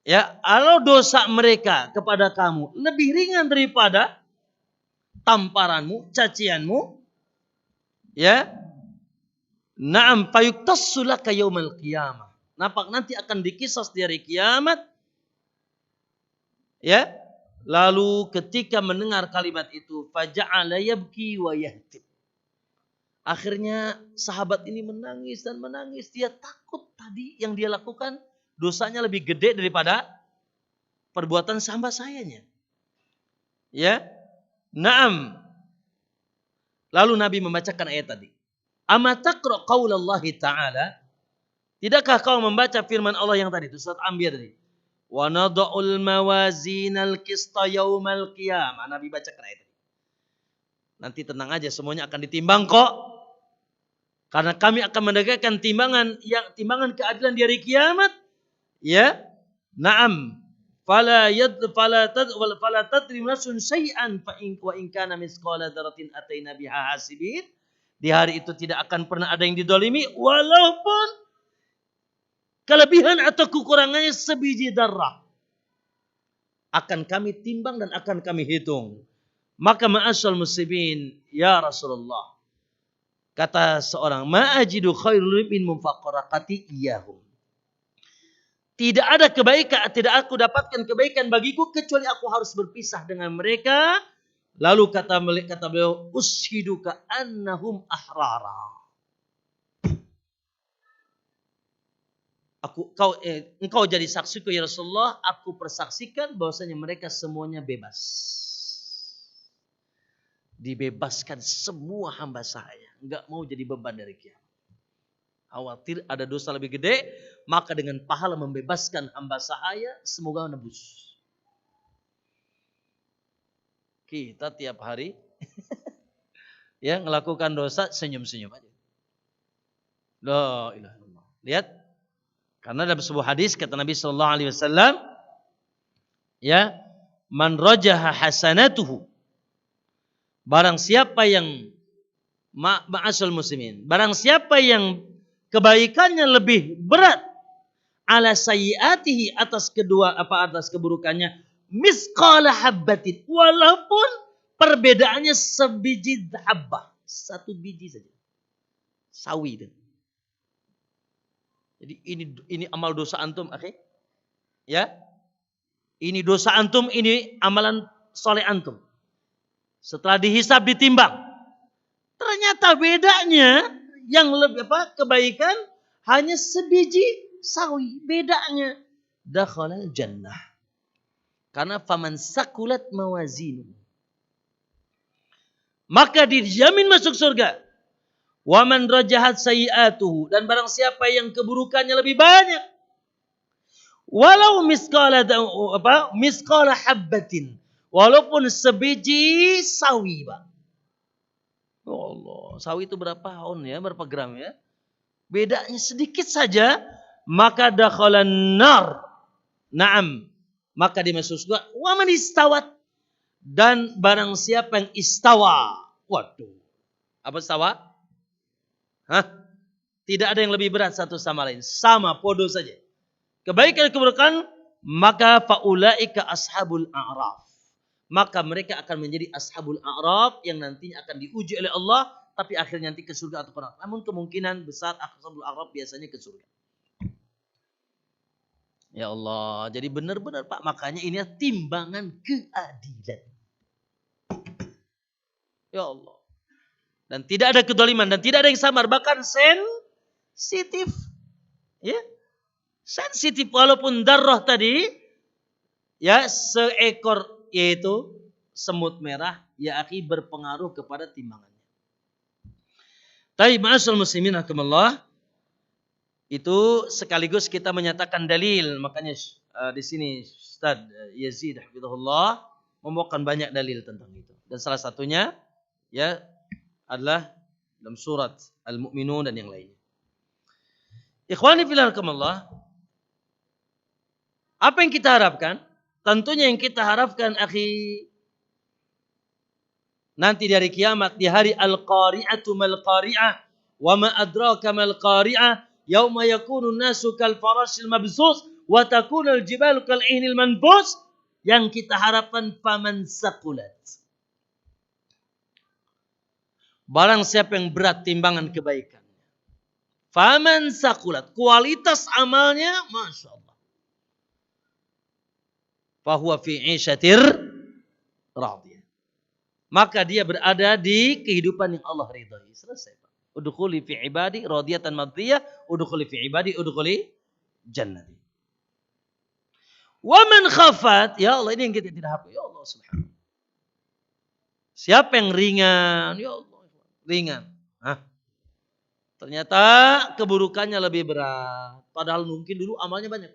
ya, kalau dosa mereka kepada kamu lebih ringan daripada tamparanmu, cacianmu, ya, na'am fayuktassu laka yaumal qiyamah, Nampak nanti akan dikisos di hari kiamat. Ya. Lalu ketika mendengar kalimat itu, faja'ala yabki wa yahtib. Akhirnya sahabat ini menangis dan menangis. Dia takut tadi yang dia lakukan dosanya lebih gede daripada perbuatan hamba sayanya. Ya. Naam. Lalu Nabi membacakan ayat tadi. Ama taqra qaulallahi ta'ala. Tidakkah kau membaca firman Allah yang tadi itu surat Anbiya tadi? Wa nada'ul mawazinal qista yaumal qiyamah. Nabi bacakan ayat tadi. Nanti tenang aja, semuanya akan ditimbang kok. Karena kami akan menegakkan timbangan keadilan di hari kiamat. Ya. Naam. Fala tadrim nafsun syai'an fa in kana misqala dzarratin ataina biha hasibin. Di hari itu tidak akan pernah ada yang didolimi walaupun kelebihan atau kekurangannya sebiji darah. Akan kami timbang dan akan kami hitung. Maka ma'asyal muslimin, ya Rasulullah. Kata seorang, ma'ajidu khairul min mufaqaraqati iyahum. Tidak ada kebaikan, tidak aku dapatkan kebaikan bagiku kecuali aku harus berpisah dengan mereka. Lalu kata beliau, ushiduka annahum ahrara. Engkau jadi saksiku ya Rasulullah, aku persaksikan bahwasanya mereka semuanya bebas. Dibebaskan semua hamba saya. Enggak mau jadi beban dari kiamat. Khawatir ada dosa lebih gede. Maka dengan pahala membebaskan hamba saya. Semoga menebus. Kita tiap hari. Ya melakukan dosa senyum-senyum aja. La ilaha illallah. Lihat. Karena dalam sebuah hadis kata Nabi SAW. Ya. Man rajaha hasanatuhu. Barang siapa yang ma'asul muslimin. Barang siapa yang kebaikannya lebih berat ala sayyiatihi atas keburukannya misqala habbatin walaupun perbedaannya sebiji habbah, satu biji saja. Sawi itu. Jadi ini amal dosa antum, akhi. Ya. Ini dosa antum, ini amalan soleh antum. Setelah dihisab ditimbang. Ternyata bedanya yang lebih kebaikan hanya sebiji sawi. Bedanya dakhalal jannah. Karena faman sakulat mawazinu. Maka dijamin masuk surga. Wa man rajahat sayiatuhu, dan barang siapa yang keburukannya lebih banyak. Walau misqala habbatin. Walaupun sebiji sawi, Pak. Oh Allah, sawi itu berapa on ya, berapa gram ya? Bedanya sedikit saja, maka dakhalan nar. Naam, maka dia masuk surga. Wa man istawat, dan barang siapa yang istawa. Waduh. Apa istawa? Hah? Tidak ada yang lebih berat satu sama lain, sama podo saja. Kebaikan keburukan, maka faulaika ashabul a'raf. Maka mereka akan menjadi ashabul a'raf yang nantinya akan diuji oleh Allah, tapi akhirnya nanti ke surga atau neraka. Namun kemungkinan besar ashabul a'raf biasanya ke surga. Ya Allah, jadi benar-benar Pak, makanya ini timbangan keadilan. Ya Allah. Dan tidak ada kedoliman dan tidak ada yang samar, bahkan sensitif. Ya. Sensitif walaupun darah tadi ya seekor yaitu semut merah ya akhi berpengaruh kepada timbangannya. Taib ma'asyal muslimin rahimakumullah. Itu sekaligus kita menyatakan dalil, makanya di sini Ustaz Yazid hafizahullah membawakan banyak dalil tentang itu. Dan salah satunya ya adalah dalam surat Al-Mu'minun dan yang lainnya. Ikhwani fillah rahimakumullah. Apa yang kita harapkan? Tentunya yang kita harapkan akhi nanti di hari kiamat, di hari al-qari'atu mal qari'ah wa ma adraka mal qari'ah yauma yakunu an-nasu kal farashil mabsus wa takunu al-jibalu kal ihnil manfus. Yang kita harapkan faman saqulat. Barang siapa yang berat timbangan kebaikan. Faman sakulat, kualitas amalnya, Masya Allah. Fahuwa fi 'ishatir radiyah. Maka dia berada di kehidupan yang Allah ridhai. Selesai. Udkhuli fi ibadi radiyatan mardiyah, udkhuli fi ibadi, udkhuli jannati. Wa man khafat, ya Allah, ini yang kita tidak hafal. Ya Allah subhanahu. Siapa yang ringan? Ya Allah, ringan. Hah? Ternyata keburukannya lebih berat. Padahal mungkin dulu amalnya banyak.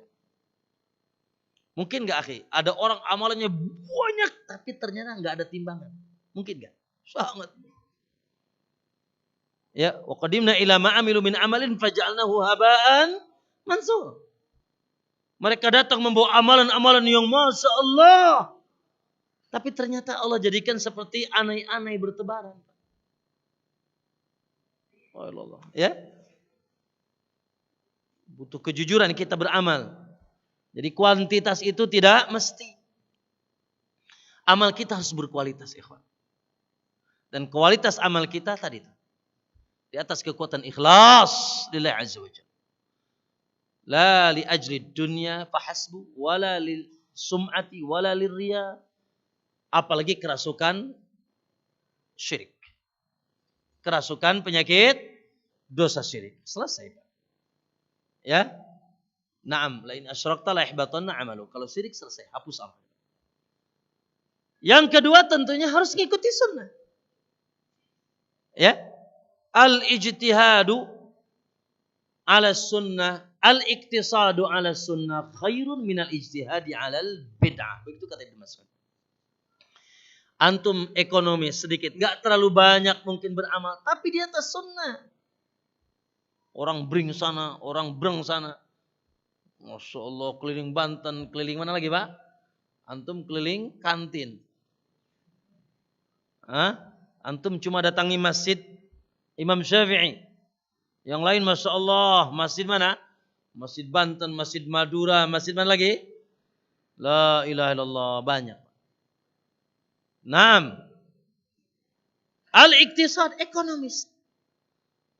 Mungkin gak, akhi? Ada orang amalannya banyak, tapi ternyata gak ada timbangan. Mungkin gak? Sangat. Ya, wa qadimna ila ma amilu min amalin faj'alnahu haba'an mansur. Mereka datang membawa amalan-amalan yang Masya Allah. Tapi ternyata Allah jadikan seperti anai-anai bertebaran. Oh Allah. Ya. Butuh kejujuran kita beramal. Jadi kuantitas itu tidak mesti. Amal kita harus berkualitas, ikhwan. Dan kualitas amal kita tadi itu. Di atas kekuatan ikhlas lillahi azza wa jalla. La li ajli dunya fahasbu wala lil sum'ati wala lirriya. Apalagi kerasukan syirik. Kerasukan penyakit dosa syirik. Selesai. Ya. Naam, la in asyrakta la yahbatanna 'amalu. Kalau syirik selesai, hapus amal. Yang kedua tentunya harus mengikuti sunnah. Ya. Al-ijtihadu ala sunnah, al-iktisadu ala sunnah khairun minal ijtihadi ala bid'ah. Begitu kata Ibnu Mas'ud. Antum ekonomis sedikit, enggak terlalu banyak mungkin beramal, tapi di atas sunnah. Orang bring sana, orang breng sana. Masya Allah, keliling Banten, keliling mana lagi Pak? Antum keliling kantin. Hah? Antum cuma datangi masjid Imam Syafi'i. Yang lain Masya Allah, masjid mana? Masjid Banten, Masjid Madura, masjid mana lagi? La ilaha illallah, banyak. Naam. Al-iktisad, ekonomis.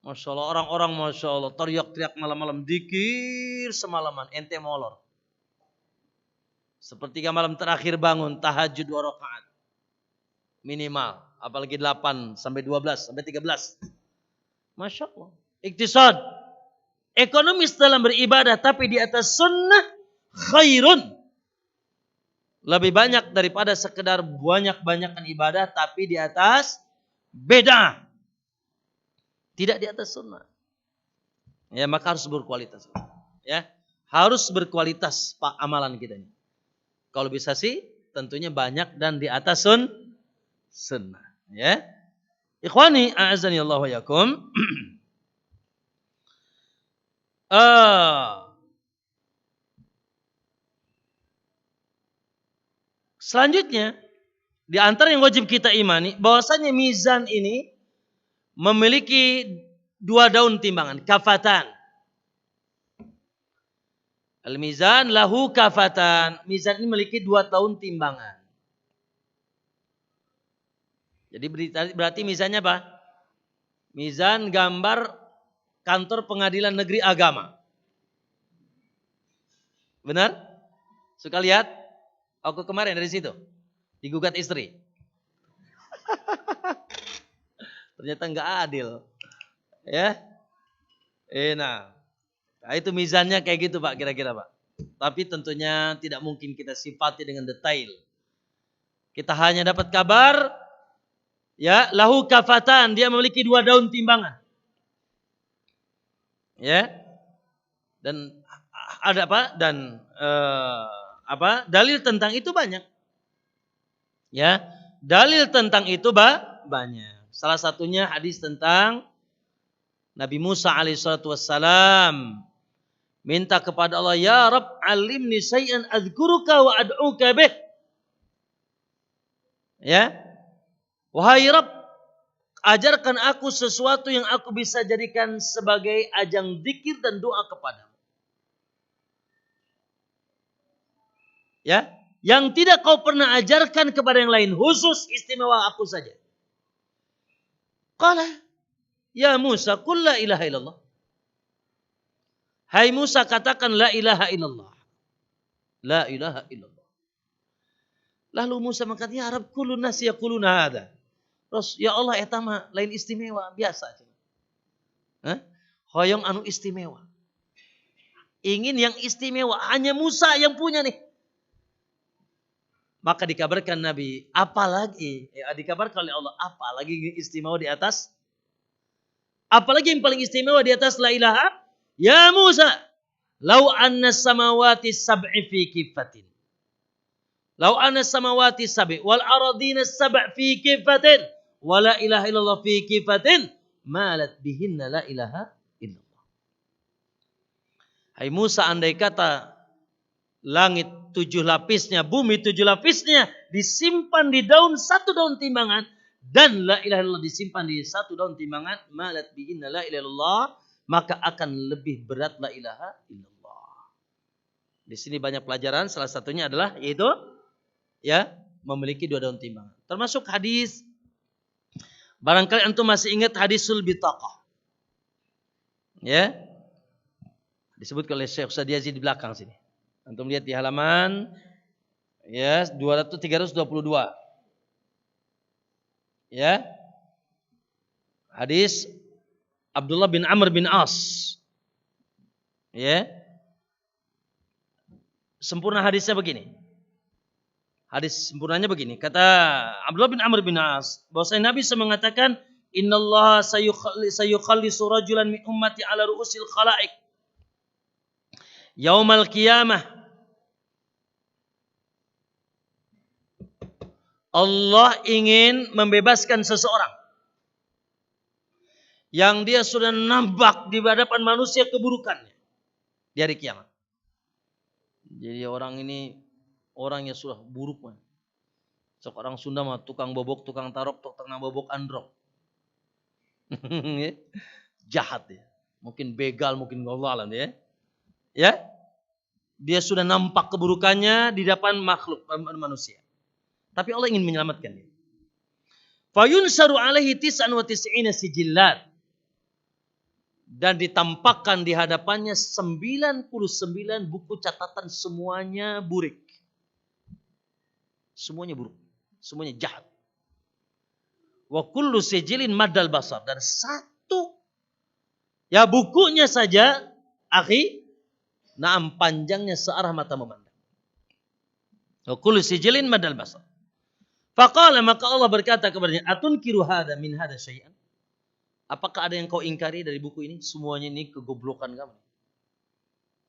Masya Allah, orang-orang Masya Allah teriak-teriak malam-malam, dikir semalaman, ente molor. Sepertiga malam terakhir bangun, tahajud 2 rakaat. Minimal, apalagi 8 sampai 12 sampai 13. Masya Allah. Iktisad, ekonomis dalam beribadah, tapi di atas sunnah khairun. Lebih banyak daripada sekedar banyak-banyakan ibadah, tapi di atas beda. Tidak di atas sunnah. Ya, maka harus berkualitas. Ya, harus berkualitas pak amalan kita ini. Kalau bisa sih tentunya banyak dan di atas sunnah. Ya. Ikhwani, a'azani Allah wa yakum. Selanjutnya, di antara yang wajib kita imani, bahwasanya mizan ini memiliki 2 daun timbangan, kafatan. Al-mizan lahu kafatan. Mizan ini memiliki 2 daun timbangan. Jadi berarti mizannya apa? Mizan gambar kantor pengadilan negeri agama. Benar? Suka lihat? Aku kemarin dari situ. Digugat istri. Ternyata enggak adil. Ya. Nah, itu mizannya kayak gitu Pak, kira-kira Pak. Tapi tentunya tidak mungkin kita sifati dengan detail. Kita hanya dapat kabar, ya, lahu kafatan, dia memiliki 2 daun timbangan. Ya. Dan ada apa? Dan dalil tentang itu banyak. Ya, dalil tentang itu banyak. Salah satunya hadis tentang Nabi Musa alaihissalatu wassalam minta kepada Allah, ya Rabb alimni syai'an adzkuruka wa ad'uka bih. Ya. Wahai Rabb, ajarkan aku sesuatu yang aku bisa jadikan sebagai ajang zikir dan doa kepadamu. Ya, yang tidak kau pernah ajarkan kepada yang lain, khusus istimewa aku saja. Qala, ya Musa, qul la ilaha illallah. Hai Musa, katakan la ilaha illallah. La ilaha illallah. Lalu Musa mengatakan, ya Rabb, kulun nas yaquluna hadza. Terus ya Allah, eta mah lain istimewa, biasa. Hah? Hoyong anu istimewa. Ingin yang istimewa, hanya Musa yang punya nih. Maka dikabarkan Nabi, apalagi dikabarkan oleh Allah, apalagi istimewa di atas, apalagi yang paling istimewa di atas la ilaha, ya Musa, lau anna samawati sab'i fi kifatin. Lau anna samawati sab'i wal aradina sab' fi kifatin wa la ilaha illallah fi kifatin malat bihinna la ilaha illallah. Hai Musa, andai kata langit 7 lapisnya, bumi 7 lapisnya disimpan di daun 1 daun timbangan dan la ilaha illallah disimpan di 1 daun timbangan, malat bihinna la ilaha illallah, maka akan lebih berat la ilaha illallah. Di sini banyak pelajaran, salah satunya adalah yaitu ya memiliki 2 daun timbangan. Termasuk hadis, barangkali antum masih ingat hadisul bitaqah. Ya. Disebut oleh Syekh Ustaz Yazid di belakang sini. Antum lihat di halaman ya 322. Ya. Hadis Abdullah bin Amr bin As. Ya. Sempurna hadisnya begini. Hadis sempurnanya begini. Kata Abdullah bin Amr bin As, bahwasanya Nabi SAW mengatakan, "Innallaha sayukhallisu rajulan min ummati ala ru'usil khalaiq yaumal qiyamah." Allah ingin membebaskan seseorang yang dia sudah nampak di hadapan manusia keburukannya di hari kiamat. Jadi orang ini orang yang sudah buruk man. Seorang Sunda mah tukang bobok, tukang tarok, tukang bobok androk. Jahat ya. Mungkin begal, mungkin Allah ya. Ya. Dia sudah nampak keburukannya di depan makhluk manusia. Tapi Allah ingin menyelamatkan dia. Fayunsaru alaihi tis'an wa tis'ina sijillat. Dan ditampakkan di hadapannya 99 buku catatan, semuanya burik. Semuanya buruk. Semuanya jahat. Wa kullu sijilin maddal basar. Dan satu ya bukunya saja, akhi, naam panjangnya searah mata memandang. Wa kullu sijilin maddal basar. Faqala, maka Allah berkata kepadanya, atunkiru hadza min hadza syai'an? Apakah ada yang kau ingkari dari buku ini? Semuanya ini kegoblokan kamu.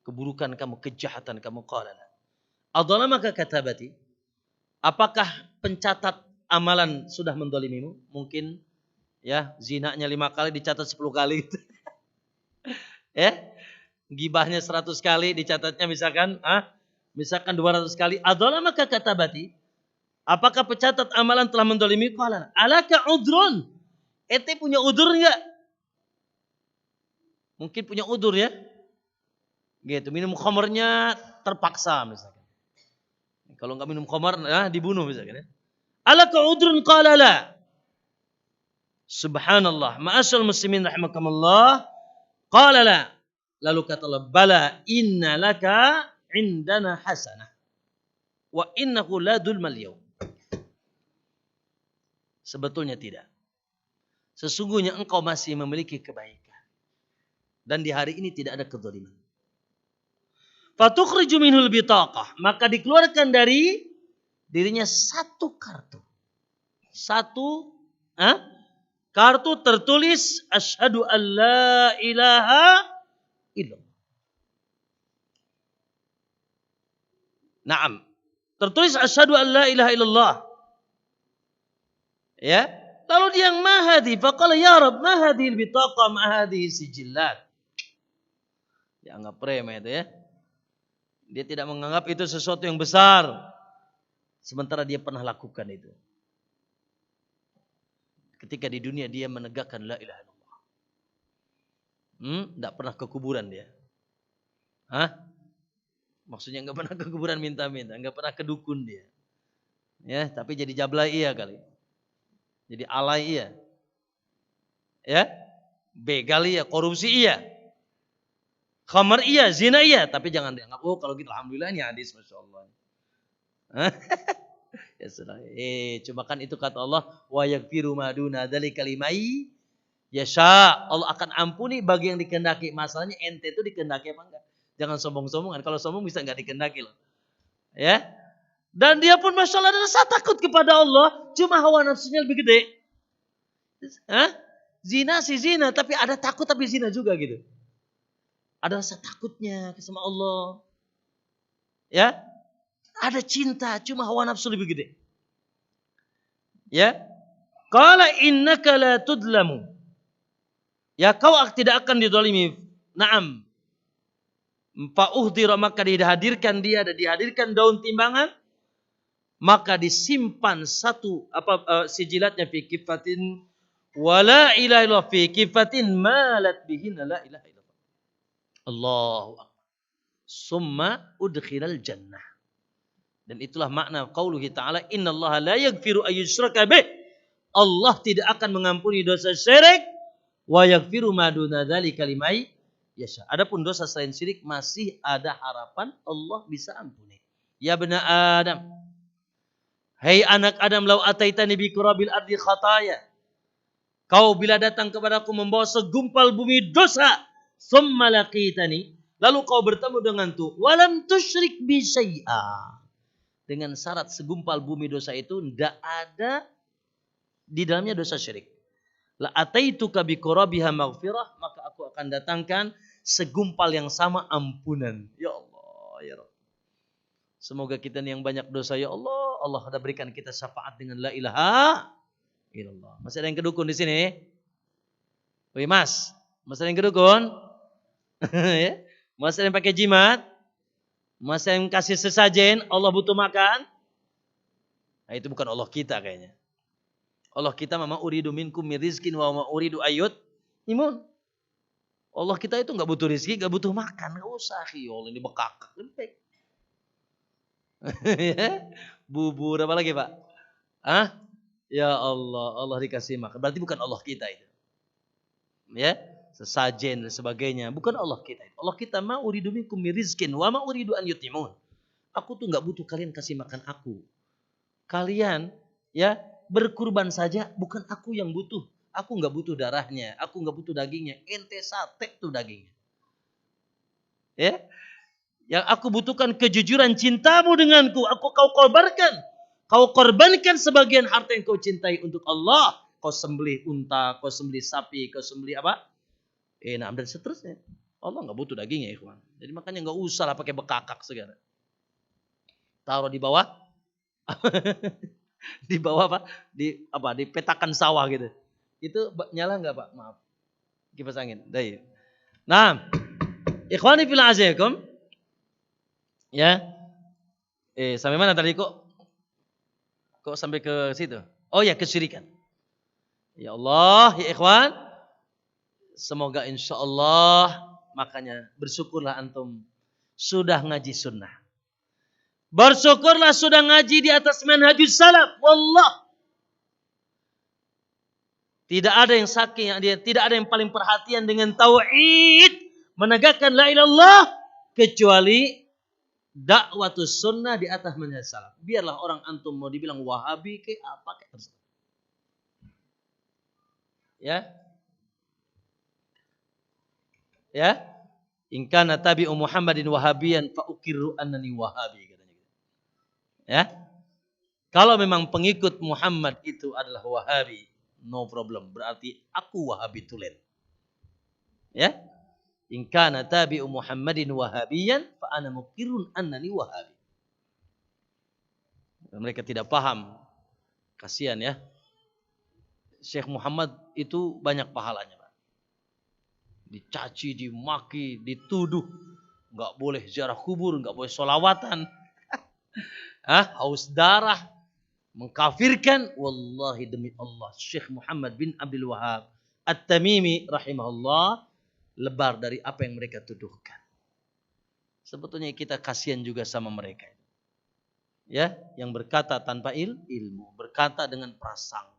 Keburukan kamu, kejahatan kamu. Qala la. Adzalamaka katabati? Apakah pencatat amalan sudah mendolimimu? Mungkin ya zinanya 5 kali dicatat 10 kali gitu. Ya, gibahnya 100 kali dicatatnya misalkan 200 kali. Adzalamaka katabati? Apakah pencatat amalan telah mendolimi? Qala alaka udrun? Ente punya udur enggak? Mungkin punya udur ya. Gitu, minum khamrnya terpaksa misalkan. Kalau enggak minum khamar dibunuh misalkan ya. Alaka udrun? Qala la. Subhanallah, ma'asyal muslimin rahimakumullah. Qala la. Lalu kata Allah, bala inna laka indana hasanah. Wa innahu la dzulmal yaum. Sebetulnya tidak. Sesungguhnya engkau masih memiliki kebaikan. Dan di hari ini tidak ada kezaliman. Fatukhriju minhul bitaqah. Maka dikeluarkan dari dirinya 1 kartu. 1 kartu tertulis asyhadu an la ilaha illallah. Naam. Tertulis asyhadu an la ilaha illallah. Ya. Lalu dia yang mahadi, faqala ya Rabb, mahadil bitaqa, mahadi sijillat. Dia anggap remeh itu ya. Dia tidak menganggap itu sesuatu yang besar. Sementara dia pernah lakukan itu. Ketika di dunia dia menegakkan la ilaha illallah. Tidak pernah ke kuburan dia. Maksudnya enggak pernah ke kuburan minta-minta, enggak pernah ke dukun dia. Ya, tapi jadi jablay iya kali. Jadi alay iya. Ya? Begal iya, korupsi iya. Khamar iya, zina iya, tapi jangan dianggap kalau gitu alhamdulillah ini hadis Masya Allah. Ya sudah. Cuma kan itu kata Allah, wa yaghfiru ma duna dzalika liman yasha. Allah akan ampuni bagi yang dikehendaki. Masalahnya ente itu dikehendaki apa enggak? Jangan sombong-sombongan. Kalau sombong bisa enggak dikehendaki loh. Ya. Dan dia pun Masya Allah rasa takut kepada Allah, cuma hawa nafsunya lebih gede. Zina sih zina, tapi ada takut tapi zina juga gitu. Ada rasa takutnya sama Allah. Ya. Ada cinta, cuma hawa nafsu lebih gede. Ya. Qala innaka la tudlamu. Ya kau tidak akan dizalimi. Naam. Fa'uhdira maka dihadirkan dia dan dihadirkan daun timbangan. Maka disimpan satu sijilatnya fi kifatin wala ilaha illallah fi kifatin malat bihin la ilaha illallah. Allahu akbar. Summa udkhilal jannah. Dan itulah makna qauluhi ta'ala innallaha la yaghfiru ayyushraka bih. Allah tidak akan mengampuni dosa syirik wa yaghfiru ma duna dzalika liman yasha. Adapun dosa selain syirik masih ada harapan Allah bisa ampuni. Ya bani Adam. Hai anak Adam lau ataitani bi qurabil ardi khataya. Kau bila datang kepadaku membawa segumpal bumi dosa, summa laqitani, lalu kau bertemu denganku, walam tusyrik bi syai'a. Dengan syarat segumpal bumi dosa itu tidak ada di dalamnya dosa syirik. La ataituka bi qurabiha maghfirah, maka aku akan datangkan segumpal yang sama ampunan. Ya Allah, ya Rabb. Semoga kita yang banyak dosa ya Allah, Allah sudah berikan kita syafaat dengan la ilaha illallah. Masih ada yang kedukun di sini? Wih Mas, masih ada yang kedukun? Ya? Masih ada yang pakai jimat? Masih yang kasih sesajen, Allah butuh makan? Nah, itu bukan Allah kita kayaknya. Allah kita mama uridu minkum min rizkin wa ma uridu ayyut imun. Allah kita itu enggak butuh rezeki, enggak butuh makan, enggak usah Allah ini bekak. Ya. Bubur apa lagi, Pak? Ya Allah, Allah dikasih makan. Berarti bukan Allah kita itu. Ya, sesajen dan sebagainya, bukan Allah kita. Allah kita ma uridu minkum min rizkin wa ma uridu an yutimun. Aku tuh enggak butuh kalian kasih makan aku. Kalian ya berkurban saja, bukan aku yang butuh. Aku enggak butuh darahnya, aku enggak butuh dagingnya. Ente sate tuh dagingnya. Ya. Yang aku butuhkan kejujuran cintamu denganku. Kau korbankan. Kau korbankan sebagian harta yang kau cintai untuk Allah. Kau sembelih unta, kau sembelih sapi, kau sembelih apa? Dan seterusnya. Allah enggak butuh dagingnya, ikhwan. Jadi makanya enggak usah lah pakai bekakak segala. Taruh di bawah. Di bawah apa? Di petakan sawah gitu. Itu nyala enggak, Pak? Maaf. Kipas angin. Nah, ikhwani fillah azakum. Ya. Sampai mana tadi kok sampai ke situ? Oh ya, kesyirikan. Ya Allah, ya ikhwan. Semoga insyaallah makanya bersyukurlah antum sudah ngaji sunnah. Bersyukurlah sudah ngaji di atas manhajus salaf. Wallah. Tidak ada yang saking tidak ada yang paling perhatian dengan tauhid, menegakkan la ilaha illallah kecuali dakwatus sunnah di atas manhaj salaf. Biarlah orang antum mau dibilang Wahabi ke apa ke terserah. Ya. Ya. In kana tabi'u Muhammadin wahabiyan fa uqirru annani wahabi katanya gitu. Ya. Kalau memang pengikut Muhammad itu adalah Wahabi, no problem. Berarti aku Wahabi tulen. Ya. In kana tabi'u Muhammadin wahabiyan fa ana muqirrun annani wahabi. Mereka tidak paham. Kasihan ya. Syekh Muhammad itu banyak pahalanya, Pak. Dicaci, dimaki, dituduh. Enggak boleh ziarah kubur, enggak boleh sholawatan. Haus darah, mengkafirkan. Wallahi demi Allah, Syekh Muhammad bin Abdul Wahab At-Tamimi rahimahullah lebar dari apa yang mereka tuduhkan. Sebetulnya kita kasihan juga sama mereka. Ya, yang berkata tanpa ilmu, berkata dengan prasangka.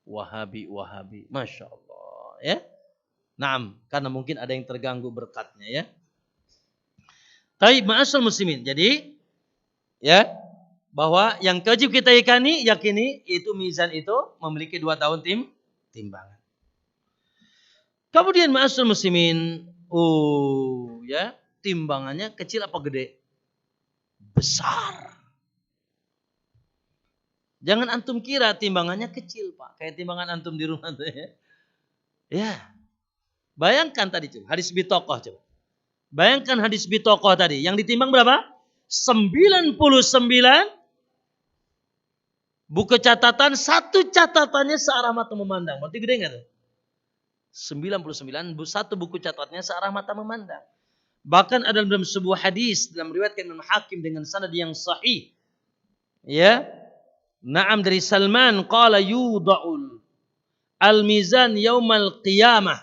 Wahabi, Masya Allah. Ya. Naam, karena mungkin ada yang terganggu berkatnya ya. Taib ma'asyal muslimin. Jadi ya, bahwa yang wajib kita yakini itu mizan itu memiliki 2 tahun timbangan. Kemudian ma'asyal muslimin, ya, timbangannya kecil apa gede? Besar. Jangan antum kira timbangannya kecil, Pak. Kayak timbangan antum di rumah tuh ya. Ya. Bayangkan tadi coba, hadis bitokoh coba. Bayangkan hadis bitokoh tadi. Yang ditimbang berapa? 99 buku catatan, satu catatannya searah mata memandang. Berarti gede nggak tuh? 99, satu buku catatannya searah mata memandang. Bahkan ada dalam sebuah hadis, dalam riwayat Imam Hakim dengan sanad yang sahih. Ya. Naam dari Salman, qala yudha'ul al-mizan yaumal qiyamah.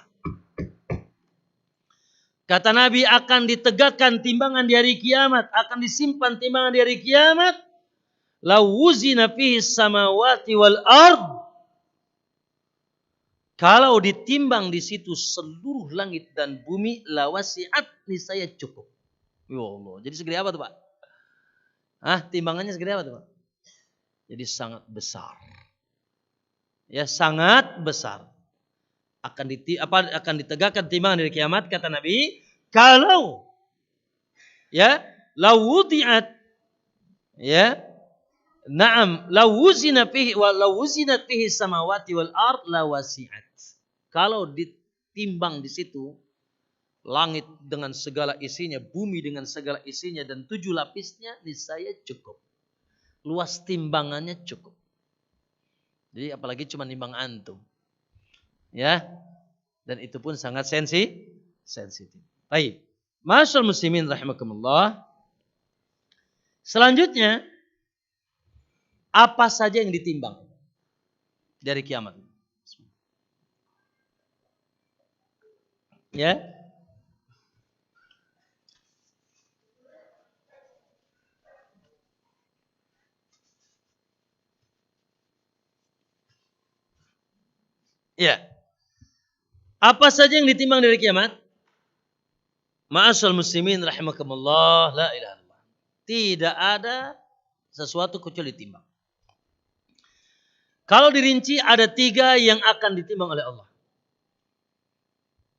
Kata Nabi, akan ditegakkan timbangan di hari kiamat, akan disimpan timbangan di hari kiamat. La wuzina fihi samawati wal ard. Kalau ditimbang di situ seluruh langit dan bumi, la wasi'at, niscaya cukup. Ya Allah. Jadi segede apa tuh, Pak? Timbangannya segede apa tuh, Pak? Jadi sangat besar. Ya, sangat besar. Akan ditegakkan timbangan dari kiamat, kata Nabi, kalau ya lawudiat ya na'am lawuzina fihi wa lawuzinat fihi samawati wal ard lawasi'at. Kalau ditimbang di situ langit dengan segala isinya, bumi dengan segala isinya dan 7 lapisnya, niscaya cukup. Luas timbangannya cukup. Jadi apalagi cuma nimbang antum. Ya, dan itu pun sangat sensitif. Baik, ma'asyarul muslimin rahimakumullah. Selanjutnya, apa saja yang ditimbang dari kiamat? Ya, ya. Apa saja yang ditimbang dari kiamat? Ma'asyarul muslimin rahimakumullah, la ilaha illallah. Tidak ada sesuatu kecuali ditimbang. Kalau dirinci ada 3 yang akan ditimbang oleh Allah.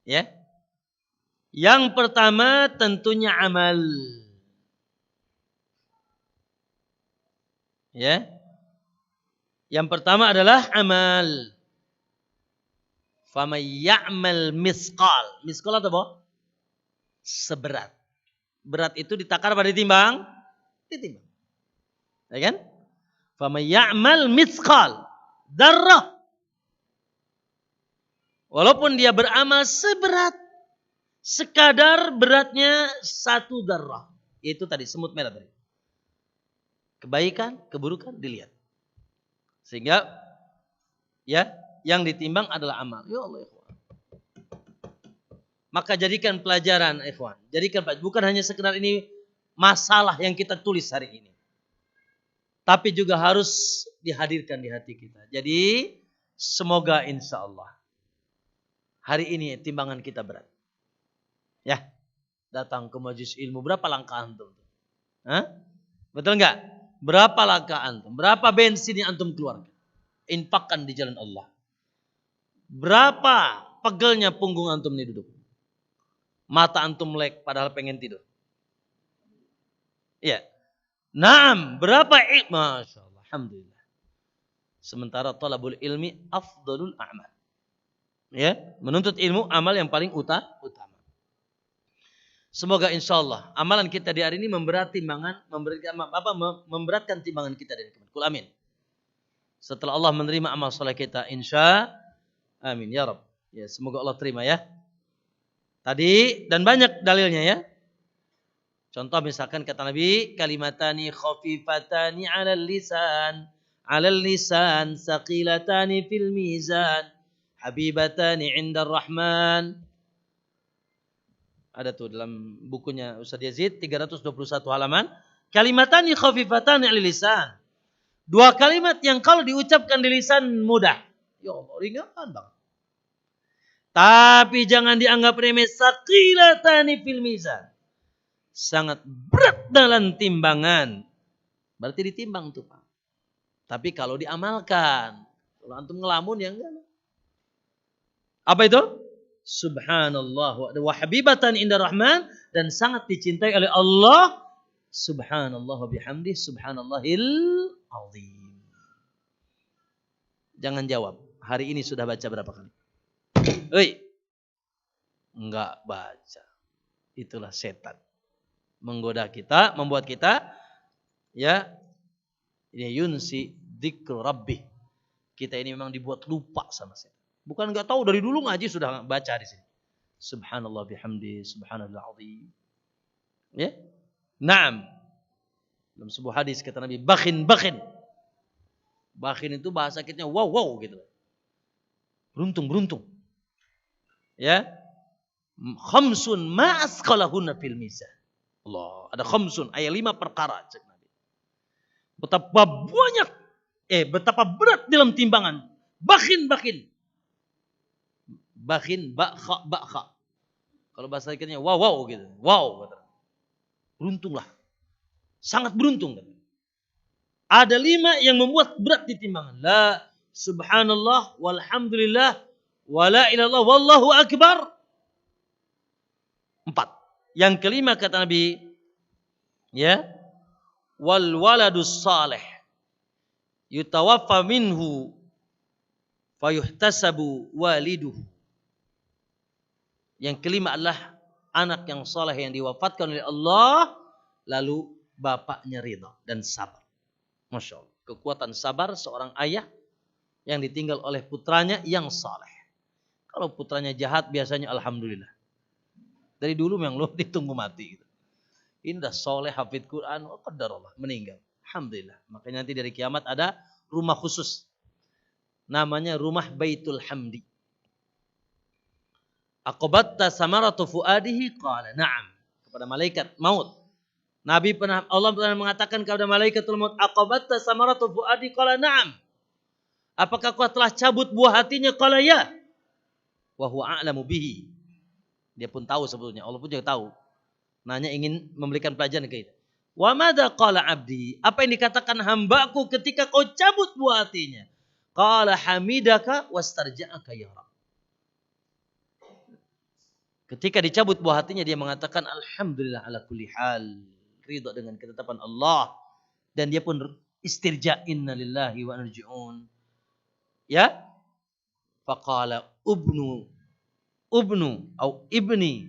Ya. Yang pertama tentunya amal. Ya. Yang pertama adalah amal. Faman ya'mal misqal. Misqal atau apa? Seberat. Berat itu ditakar pada ditimbang? Ditimbang. Ya kan? Faman ya'mal misqal dzarrah. Walaupun dia beramal seberat sekadar beratnya 1 dzarrah. Itu tadi semut merah tadi. Kebaikan, keburukan dilihat. Sehingga ya, yang ditimbang adalah amal. Ya Allah, ikhwan. Maka jadikan pelajaran, ikhwan. Jadikan bukan hanya sekedar ini masalah yang kita tulis hari ini. Tapi juga harus dihadirkan di hati kita. Jadi semoga insya Allah hari ini timbangan kita berat. Ya, datang ke majelis ilmu berapa langkah antum? Betul enggak? Berapa langkah antum? Berapa bensin yang antum keluarkan? Infakkan di jalan Allah. Berapa pegelnya punggung antum ini duduk? Mata antum melek padahal pengen tidur. Iya. Naam, berapa Masya Allah, alhamdulillah. Sementara talabul ilmi afdalul a'mal. Ya, menuntut ilmu amal yang paling utama. Semoga insya Allah amalan kita di hari ini memberatkan timbangan kita dari kul amin. Setelah Allah menerima amal soleh kita, insya amin ya Rabb. Ya, semoga Allah terima ya. Tadi dan banyak dalilnya ya. Contoh misalkan kata Nabi, kalimatani khafifatani 'alal lisan, saqilatani fil mizan, habibatani 'indar rahman. Ada tuh dalam bukunya Ustaz Yazid 321 halaman. Kalimatani khafifatani 'alal lisan. 2 kalimat yang kalau diucapkan di lisan mudah. Ya Allah, ringan banget. Tapi jangan dianggap remeh. Saqilatani fil mizan. Sangat berat dalam timbangan. Berarti ditimbang tuh Pak. Tapi kalau diamalkan. Kalau antum ngelamun ya enggak. Apa itu? Subhanallah wa habibatan inda rahman. Dan sangat dicintai oleh Allah. Subhanallah wa bihamdih. Subhanallahil azim. Jangan jawab. Hari ini sudah baca berapa kali? Enggak baca. Itulah setan. Menggoda kita, membuat kita ya yunsi dzikru rabbih. Kita ini memang dibuat lupa sama setan. Bukan enggak tahu, dari dulu ngaji sudah baca di sini. Subhanallah bihamdi, subhanallah azim. Ya? Naam. Dalam sebuah hadis kata Nabi, bakhin. Bakhin itu bahasa kitanya wow gitu. Beruntung. Ya. Khamsun ma asqalahunna fil mizan. Allah, ada khamsun, ayat 5 perkara cek Nabi. Betapa berat dalam timbangan. Bakhin. Bakhin, bakha. Kalau bahasa ikannya wow gitu. Wow. Beruntunglah. Sangat beruntung. Ada 5 yang membuat berat di timbangan. La subhanallah walhamdulillah wala ilallah wallahu akbar. 4. Yang kelima kata Nabi, ya, wal waladus salih yutawaffa minhu fayuhtasabu waliduhu. Yang kelima adalah anak yang saleh yang diwafatkan oleh Allah lalu bapaknya ridha dan sabar. Masya Allah. Kekuatan sabar seorang ayah yang ditinggal oleh putranya yang saleh. Kalau putranya jahat biasanya alhamdulillah. Dari dulu memang lu ditunggu mati gitu. Ini dah soleh, hafid Quran, qadarullah, meninggal. Alhamdulillah. Makanya nanti dari kiamat ada rumah khusus. Namanya rumah Baitul Hamdi. Aqabatta samaratu fuadihi qala na'am. Kepada malaikat maut. Allah pernah mengatakan kepada malaikatul maut, aqabatta samaratu fuadihi qala na'am. Apakah kau telah cabut buah hatinya? Qala ya. Wa huwa a'lamu bihi. Dia pun tahu sebetulnya. Allah pun juga tahu. Nanya ingin memberikan pelajaran ke kita. Wa madza qala abdi? Apa yang dikatakan hambaku ketika kau cabut buah hatinya? Qala hamidaka wastarja'aka ya Rabb. Ketika dicabut buah hatinya dia mengatakan alhamdulillah ala kulli hal. Ridha dengan ketetapan Allah. Dan dia pun istirja inna lillahi wa inna ilaihi raji'un. Ya? Faqala ibni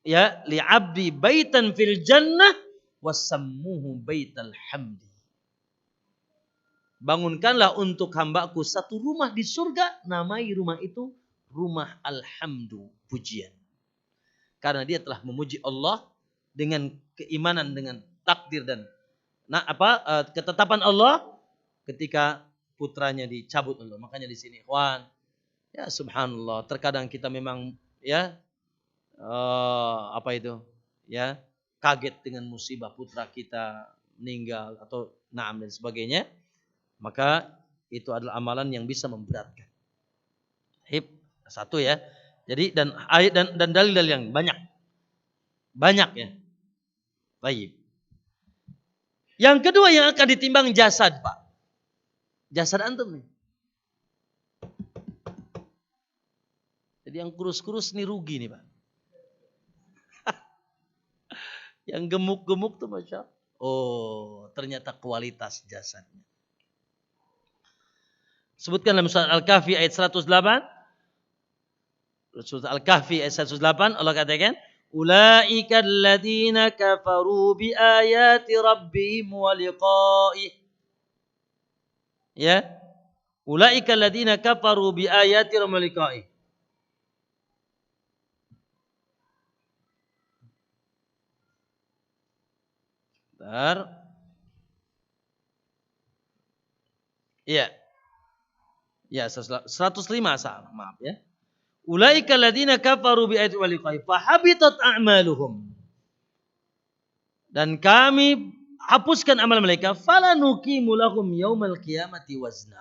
ya li abdi baitan fil jannah wasammuhu baital hamdi. Bangunkanlah untuk hambaku satu rumah di surga, namai rumah itu rumah alhamdu, pujian. Karena dia telah memuji Allah dengan keimanan dengan takdir dan ketetapan Allah ketika putranya dicabut Allah. Makanya di sini ikhwan, ya subhanallah, terkadang kita memang ya kaget dengan musibah putra kita meninggal atau naam dan sebagainya. Maka itu adalah amalan yang bisa memberatkan. Satu ya. Jadi dan ayat dan dalil-dalil yang banyak ya. Baik. Yang kedua yang akan ditimbang jasad, Pak. Jasad antum nih. Jadi yang kurus-kurus nih rugi nih Pak. Yang gemuk-gemuk tuh Masya Allah. Oh, ternyata kualitas jasadnya. Sebutkan dalam surat Al-Kahfi ayat 108. Surat Al-Kahfi ayat 108 Allah katakan, ulaika alladziina kafaru bi ayati rabbihim wa liqa'ih. Ya. Ulaika alladziina kafaru bi ayati rabbihim wa liqa'ih. Iya. Ya, 105 salah, maaf ya. Ulaika alladziina kafaru bi ayati wa liqa'i fa habitat a'maluhum. Dan kami hapuskan amal mereka, fala nuqimu lahum yaumal qiyamati wazna.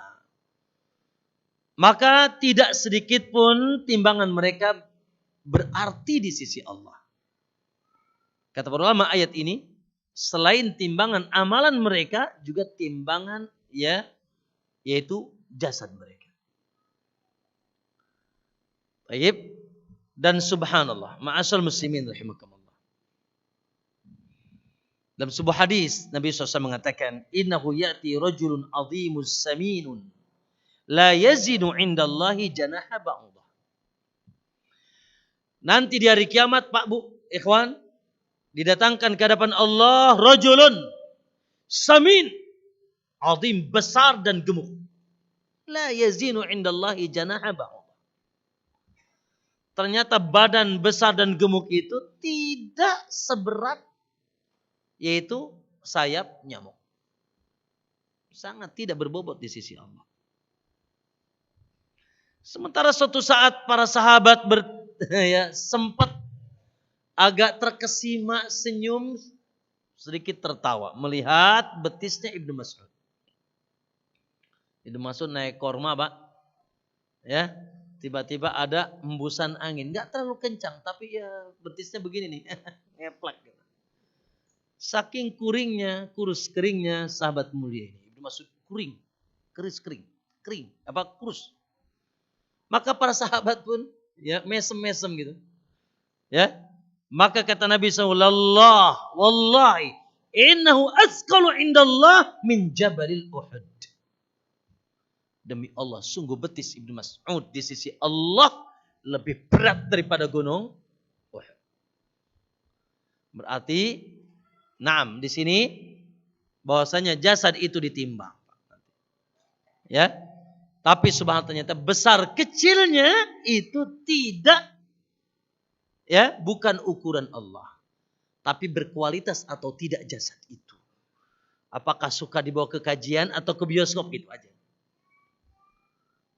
maka tidak sedikit pun timbangan mereka berarti di sisi Allah. Kata para ulama ayat ini, selain timbangan amalan mereka, juga timbangan yaitu jasad mereka. Baik. Dan subhanallah, ma'asyal muslimin rahimakumullah. Dalam sebuah hadis Nabi SAW mengatakan, innahu ya'ti rajulun azimus saminun la yazinu indallahi janaha ba'udah. Nanti di hari kiamat, Pak Bu, ikhwan, didatangkan ke hadapan Allah rajulun samin, azim, besar dan gemuk. La yazinu indallahi janaha ba'udah. Ternyata badan besar dan gemuk itu tidak seberat yaitu sayap nyamuk. Sangat tidak berbobot di sisi Allah. Sementara suatu saat para sahabat sempat agak terkesima senyum, sedikit tertawa melihat betisnya Ibnu Mas'ud. Ibnu Mas'ud naik korma, Pak. Ya, tiba-tiba ada hembusan angin, enggak terlalu kencang, tapi ya betisnya begini nih, ngeplak. Saking kuringnya, kurus keringnya sahabat mulia ini. Ibnu Mas'ud kurus kering, kurus. Maka para sahabat pun mesem-mesem gitu. Ya. Maka kata Nabi SAW, wallahi innahu asqalu indallah min jabalil Uhud. Demi Allah, sungguh betis Ibnu Mas'ud di sisi Allah lebih berat daripada gunung Uhud. Berarti di sini bahwasanya jasad itu ditimbang. Ya. Tapi subhanallah ternyata besar kecilnya itu tidak bukan ukuran Allah. Tapi berkualitas atau tidak jasad itu. Apakah suka dibawa ke kajian atau ke bioskop, gitu aja.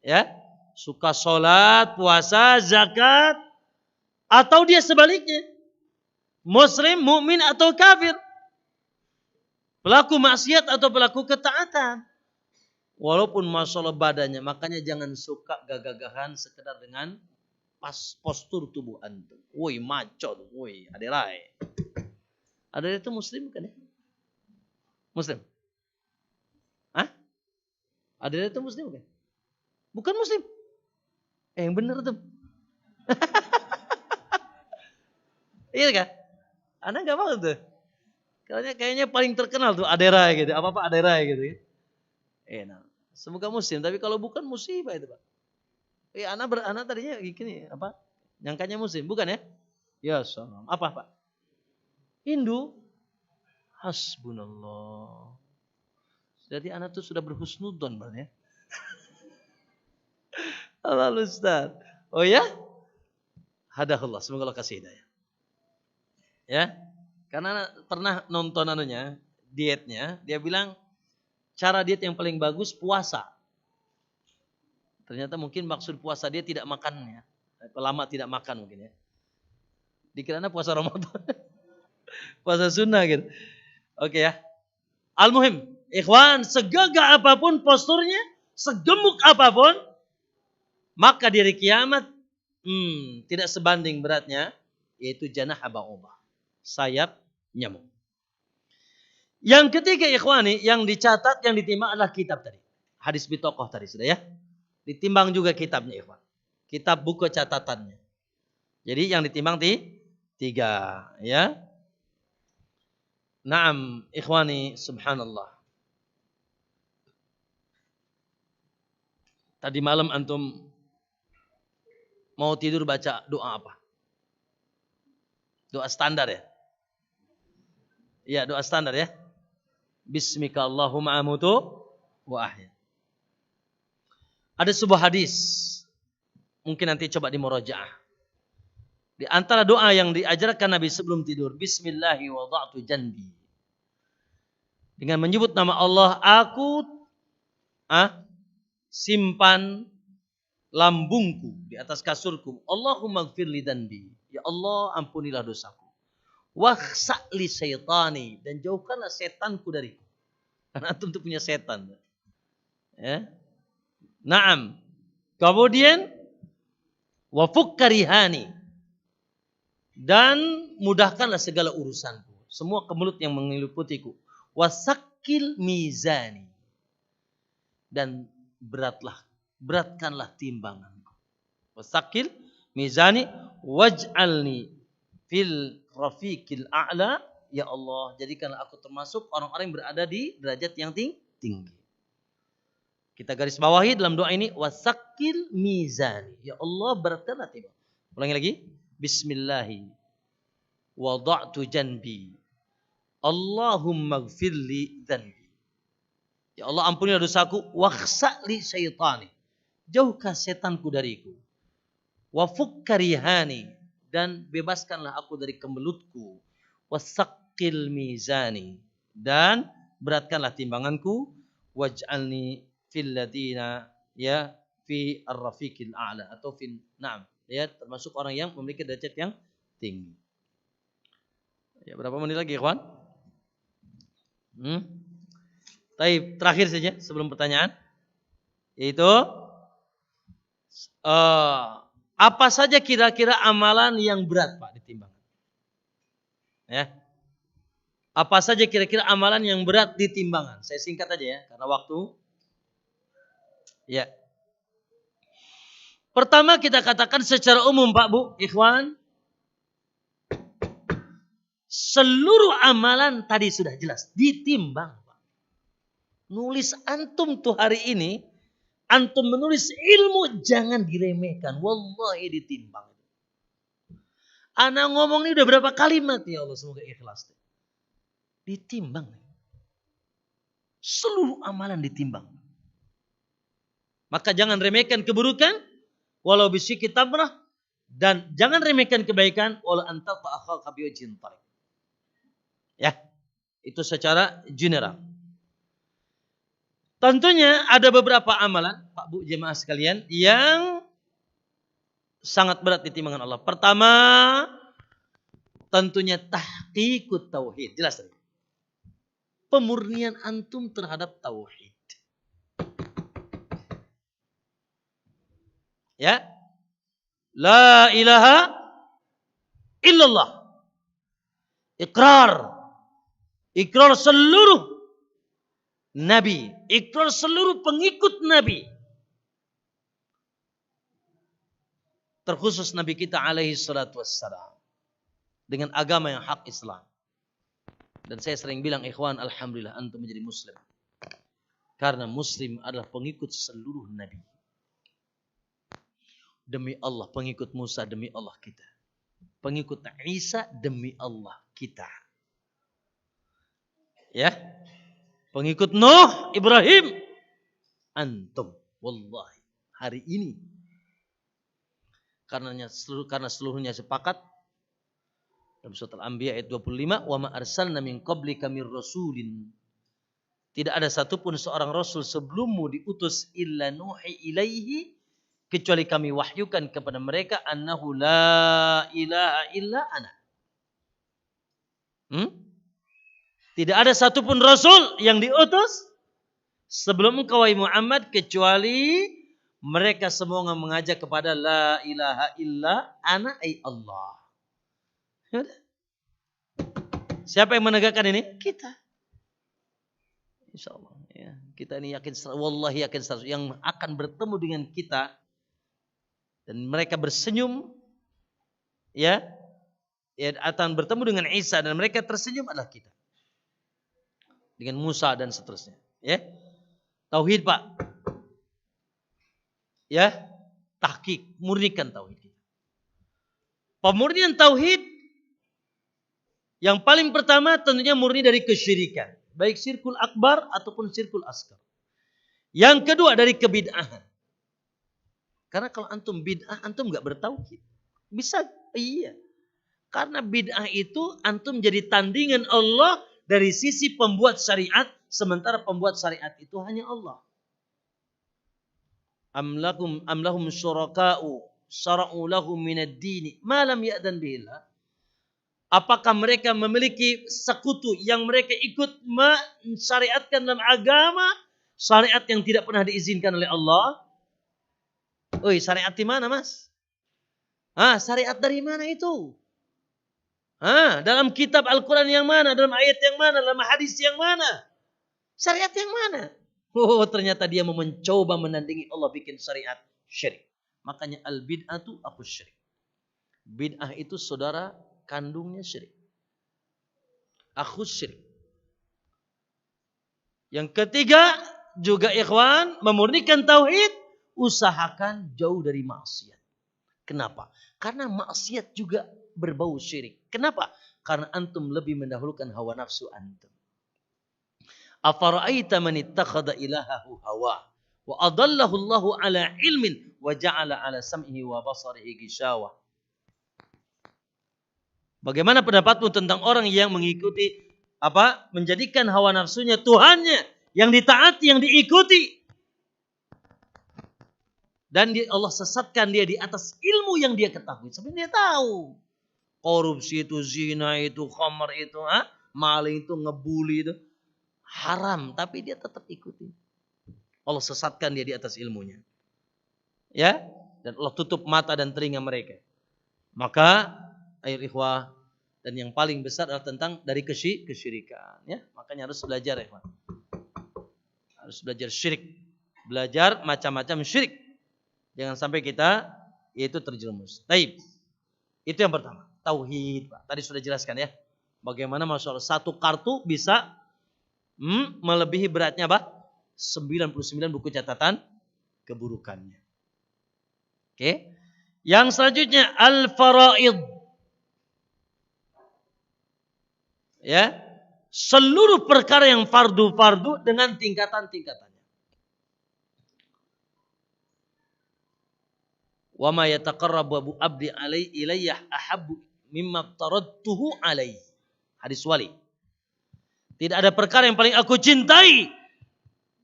Ya, suka sholat, puasa, zakat, atau dia sebaliknya. Muslim, mukmin atau kafir. Pelaku maksiat atau pelaku ketaatan. Walaupun masalah badannya. Makanya jangan suka gagah-gagahan sekedar dengan postur tubuh antum. Woi maco. Woi aderai. Aderai itu muslim bukan ya? Muslim? Hah? Aderai itu muslim bukan? Bukan muslim. Yang benar tuh. Iya kan? Anda gak mau tuh. Kayaknya paling terkenal tuh Aderai gitu. Apa-apa Aderai gitu. Semoga muslim. Tapi kalau bukan musibah itu, Pak. Anak tadinya gini, nyangkanya muslim. Bukan ya? Ya salam. Apa, Pak? Hindu. Hasbunallah. Jadi anak tuh sudah berhusnudon, Pak ya. Allah Ustaz. Oh ya? Hadahullah. Semoga Allah kasih hidayah. Ya. Karena pernah nonton dietnya, dia bilang cara diet yang paling bagus puasa. Ternyata mungkin maksud puasa dia tidak makannya. Lama tidak makan mungkin ya. Dikiranya puasa Ramadan. Puasa sunnah gitu. Oke ya. Al-muhim, ikhwan, segagah apapun posturnya, segemuk apapun, maka di hari kiamat tidak sebanding beratnya, yaitu janah ba'udah. Sayap nyamuk. Yang ketiga ikhwani, yang dicatat, yang ditimbang adalah kitab tadi. Hadis bitokoh tadi sudah ya. Ditimbang juga kitabnya ikhwan. Kitab buku catatannya. Jadi yang ditimbang 3 ya. Naam ikhwani subhanallah. Tadi malam antum mau tidur baca doa apa? Doa standar ya? Iya, doa standar ya. Bismika Allahumma amutu wa ahya. Ada sebuah hadis. Mungkin nanti coba dimurajaah. Di antara doa yang diajarkan Nabi sebelum tidur. Bismillahi wada'tu janbi. Dengan menyebut nama Allah, aku simpan lambungku di atas kasurku. Allahumma gfirli danbi. Ya Allah, ampunilah dosaku. Wakhsa'li syaitani. Dan jauhkanlah setanku dariku. Karena antum tuh punya setan. Ya. Naam. Kemudian wafuk karihani, dan mudahkanlah segala urusanku, semua kemelut yang mengeliputiku. Wasakil mizani, dan beratkanlah timbanganku. Wasakil mizani waj'alni fil rafiqil a'la. Ya Allah, jadikanlah aku termasuk orang-orang yang berada di derajat yang tinggi. Kita garis bawahi dalam doa ini, wasakil mizani. Ya Allah, beratkanlah timbangan. Ulangi lagi. Bismillahi wada'tu janbi. Allahumma gfirli dhanbi. Ya Allah, ampunilah dosaku. Wakhsa'li syaitani, jauhkan setanku dariku. Wafuk karihani, dan bebaskanlah aku dari kembelutku. Wasakil mizani, dan beratkanlah timbanganku. Waj'alni fil ladina, ya, fi ar-rafiqil a'la, atau fi na'am, ya, termasuk orang yang memiliki derajat yang tinggi. Ya, berapa menit lagi, ikhwan? Baik, terakhir saja sebelum pertanyaan, yaitu apa saja kira-kira amalan yang berat, Pak, ditimbang? Ya. Apa saja kira-kira amalan yang berat di timbangan? Saya singkat aja ya, karena waktu. Ya. Pertama kita katakan secara umum, Pak, Bu, ikhwan, seluruh amalan tadi sudah jelas ditimbang, Pak. Nulis antum tuh hari ini, antum menulis ilmu jangan diremehkan, wallahi ditimbang. Ana ngomong ini udah berapa kalimat, ya Allah, semoga ikhlas. Ditimbang. Seluruh amalan ditimbang. Maka jangan remehkan keburukan walau bisyikki tamrah, dan jangan remehkan kebaikan walau anta ta'akhaka biwajhin tariq. Ya. Itu secara general. Tentunya ada beberapa amalan, Pak, Bu, jemaah sekalian, yang sangat berat di timbangan Allah. Pertama, tentunya tahqiqut tauhid. Jelas tadi. Pemurnian antum terhadap tauhid. Ya. La ilaha illallah. Iqrar. Iqrar seluruh Nabi. Iqrar seluruh pengikut Nabi. Terkhusus Nabi kita alaihi salatu wassalam. Dengan agama yang hak Islam. Dan saya sering bilang, ikhwan, alhamdulillah antum menjadi muslim. Karena muslim adalah pengikut seluruh Nabi. Demi Allah, pengikut Musa, demi Allah kita. Pengikut Isa, demi Allah kita. Ya. Pengikut Nuh, Ibrahim, antum. Wallahi, hari ini. Karena seluruhnya sepakat. Dalam surat Al-Anbiya ayat 25, wa ma arsalna min qablika mir rasulin. Tidak ada satupun seorang rasul sebelummu diutus illa nuhi ilaihi, kecuali kami wahyukan kepada mereka annahu la ilaha illa ana. Tidak ada satupun rasul yang diutus sebelum engkau wahai Muhammad kecuali mereka semua mengajak kepada la ilaha illa ana ay Allah. Siapa yang menegakkan ini? Kita. Insyaallah ya. Kita ini yakin, wallahi yakin yang akan bertemu dengan kita dan mereka bersenyum, ya akan bertemu dengan Isa dan mereka tersenyum adalah kita. Dengan Musa dan seterusnya, ya. Tauhid, Pak. Ya, tahqiq, murnikan tauhid kita. Pemurnian tauhid yang paling pertama tentunya murni dari kesyirikan, baik syirkul akbar ataupun syirkul asghar. Yang kedua dari kebid'ahan. Karena kalau antum bid'ah, antum enggak bertauhid. Bisa, iya. Karena bid'ah itu antum jadi tandingan Allah dari sisi pembuat syariat, sementara pembuat syariat itu hanya Allah. Am lahum syuraka'u syara'u lahum minad dini ma lam ya'dan bihillah. Apakah mereka memiliki sekutu yang mereka ikut mensyariatkan dalam agama syariat yang tidak pernah diizinkan oleh Allah? Oi, syariat di mana, Mas? Syariat dari mana itu? Dalam kitab Al-Quran yang mana? Dalam ayat yang mana? Dalam hadis yang mana? Syariat yang mana? Oh, ternyata dia mau mencoba menandingi Allah bikin syariat syirik. Makanya al-bid'atu aku syirik. Bid'ah itu saudara kandungnya syirik. Aku syirik. Yang ketiga juga ikhwan, memurnikan tauhid, usahakan jauh dari maksiat. Kenapa? Karena maksiat juga berbau syirik. Kenapa? Karena antum lebih mendahulukan hawa nafsu antum. Afara'aita man ittakhadha ilahahu hawa wa adallahu Allahu ala ilmin wa ja'ala ala sam'ihi wa basarihi gishawa. Bagaimana pendapatmu tentang orang yang mengikuti menjadikan hawa nafsunya Tuhannya, yang ditaati, yang diikuti, dan Allah sesatkan dia di atas ilmu yang dia ketahui. Sebenarnya dia tahu korupsi itu, zina itu, khamar itu, maling itu, ngebuli itu haram, tapi dia tetap ikuti. Allah sesatkan dia di atas ilmunya. Ya, dan Allah tutup mata dan telinga mereka. Maka ayo ikhwah, dan yang paling besar adalah tentang dari kesyirikan, ya. Makanya harus belajar, ikhwah. Harus belajar syirik. Belajar macam-macam syirik. Jangan sampai kita yaitu terjerumus. Taib. Itu yang pertama, tauhid, Pak. Tadi sudah jelaskan ya. Bagaimana masalah satu kartu bisa melebihi beratnya 99 buku catatan keburukannya. Oke. Yang selanjutnya al-faraid. Ya. Seluruh perkara yang fardu-fardu dengan tingkatan-tingkatannya. Wa ma yataqarrabu abdi ilayya ahabbu mimma taradtuhu alaihi. Hadis wali. Tidak ada perkara yang paling aku cintai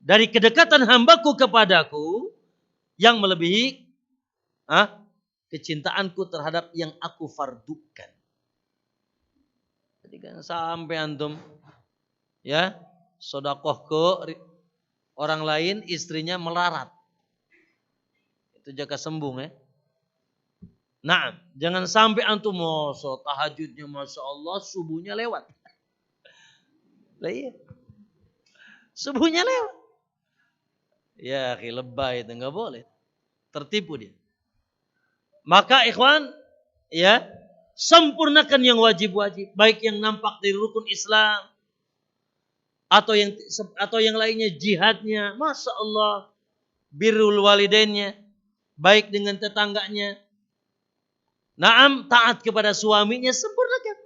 dari kedekatan hambaku kepadaku yang melebihi kecintaanku terhadap yang aku fardukan. Jadi kan sampai antum ya sedekah ke orang lain, istrinya melarat. Itu jaga sembung ya. Nah, jangan sampai antum tahajudnya Masya Allah, subuhnya lewat. Lah iya. Subuhnya lewat. Ya, lebay itu enggak boleh. Tertipu dia. Maka ikhwan, ya, sempurnakan yang wajib-wajib, baik yang nampak dari rukun Islam atau yang lainnya jihadnya, Masya Allah, birrul walidainnya, baik dengan tetangganya. Naam, taat kepada suaminya, sempurnakan.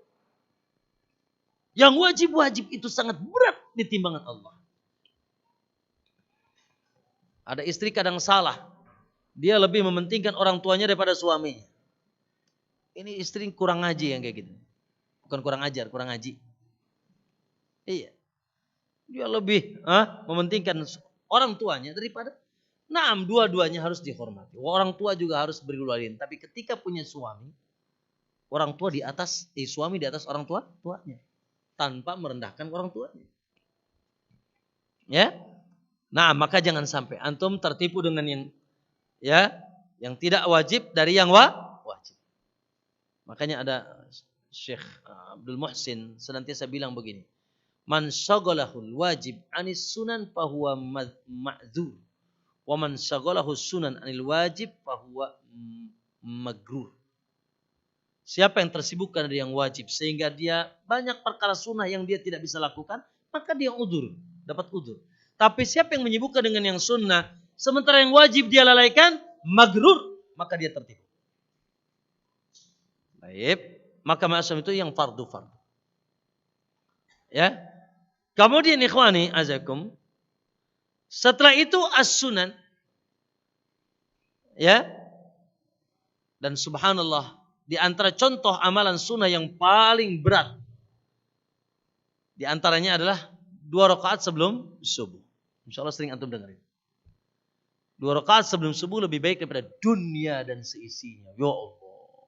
Yang wajib-wajib itu sangat berat di timbangan Allah. Ada istri kadang salah. Dia lebih mementingkan orang tuanya daripada suaminya. Ini istri kurang ngaji yang kayak gitu. Bukan kurang ajar, kurang ngaji. Iya. Dia lebih mementingkan orang tuanya daripada. Naam, dua-duanya harus dihormati. Orang tua juga harus berwalidain. Tapi ketika punya suami, orang tua di atas, suami di atas orang tuanya. Tanpa merendahkan orang tuanya. Ya. Nah, maka jangan sampai antum tertipu dengan yang tidak wajib dari yang wajib. Makanya ada Syekh Abdul Muhsin senantiasa bilang begini. Man syaghalahul wajib anis sunan fahuwa ma'dzur. Wa man syaghalahu sunan anil wajib fahuwa magrur. Siapa yang tersibukkan dari yang wajib sehingga dia banyak perkara sunnah yang dia tidak bisa lakukan, maka dia dapat udzur. Tapi siapa yang menyibukkan dengan yang sunnah sementara yang wajib dia lalaikan, magrur, maka dia tertipu. Baik, maka maksud itu yang fardu-fardu. Ya. Kemudian ikhwani azakum, setelah itu as-sunan. Ya. Dan subhanallah, di antara contoh amalan sunnah yang paling berat di antaranya adalah 2 rakaat sebelum subuh. Insyaallah sering antum dengerin. 2 rakaat sebelum subuh lebih baik daripada dunia dan seisinya. Ya Allah.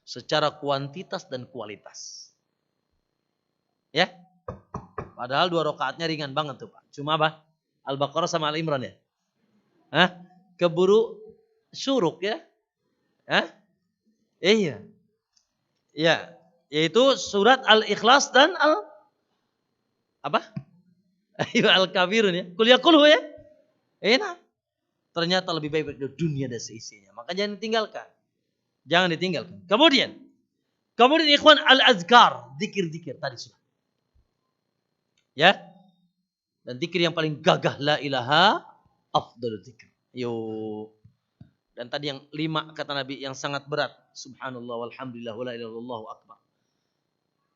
Secara kuantitas dan kualitas. Ya. Padahal 2 rakaatnya ringan banget tuh, Pak. Cuma Al-Baqarah sama Al-Imran ya. Keburu syuruk ya. Hah? Iya. Ya, yaitu surat Al-Ikhlas dan apa? Ayo Al-Kafirun ya. Qul ya qul ya. Enak. Ternyata lebih baik dari dunia dan seisinya. Maka jangan ditinggalkan. Jangan ditinggalkan. Kemudian ikhwan al-azkar, zikir-zikir tadi sudah. Ya. Dan zikir yang paling gagah la ilaha afdalul zikir. Yo. Dan tadi yang 5 kata Nabi yang sangat berat. Subhanallah walhamdulillah wala ilaha illallah akbar.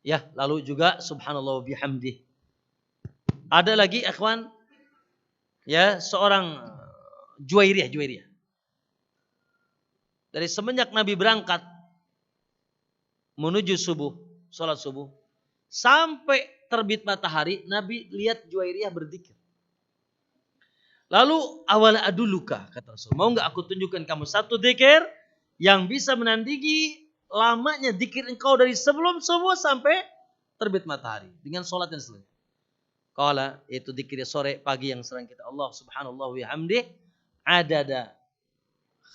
Ya, lalu juga subhanallah bihamdih. Ada lagi ikhwan ya, seorang Juwairiyah. Dari semenjak Nabi berangkat menuju subuh, salat subuh, sampai terbit matahari, Nabi lihat Juwairiyah berzikir. Lalu awala aduluka, kata Rasul, mau enggak aku tunjukkan kamu satu zikir yang bisa menandingi lamanya zikir engkau dari sebelum subuh sampai terbit matahari dengan salat dan selanjutnya. Qala, itu zikir sore pagi yang sering kita Allah subhanallah wa hamdih adada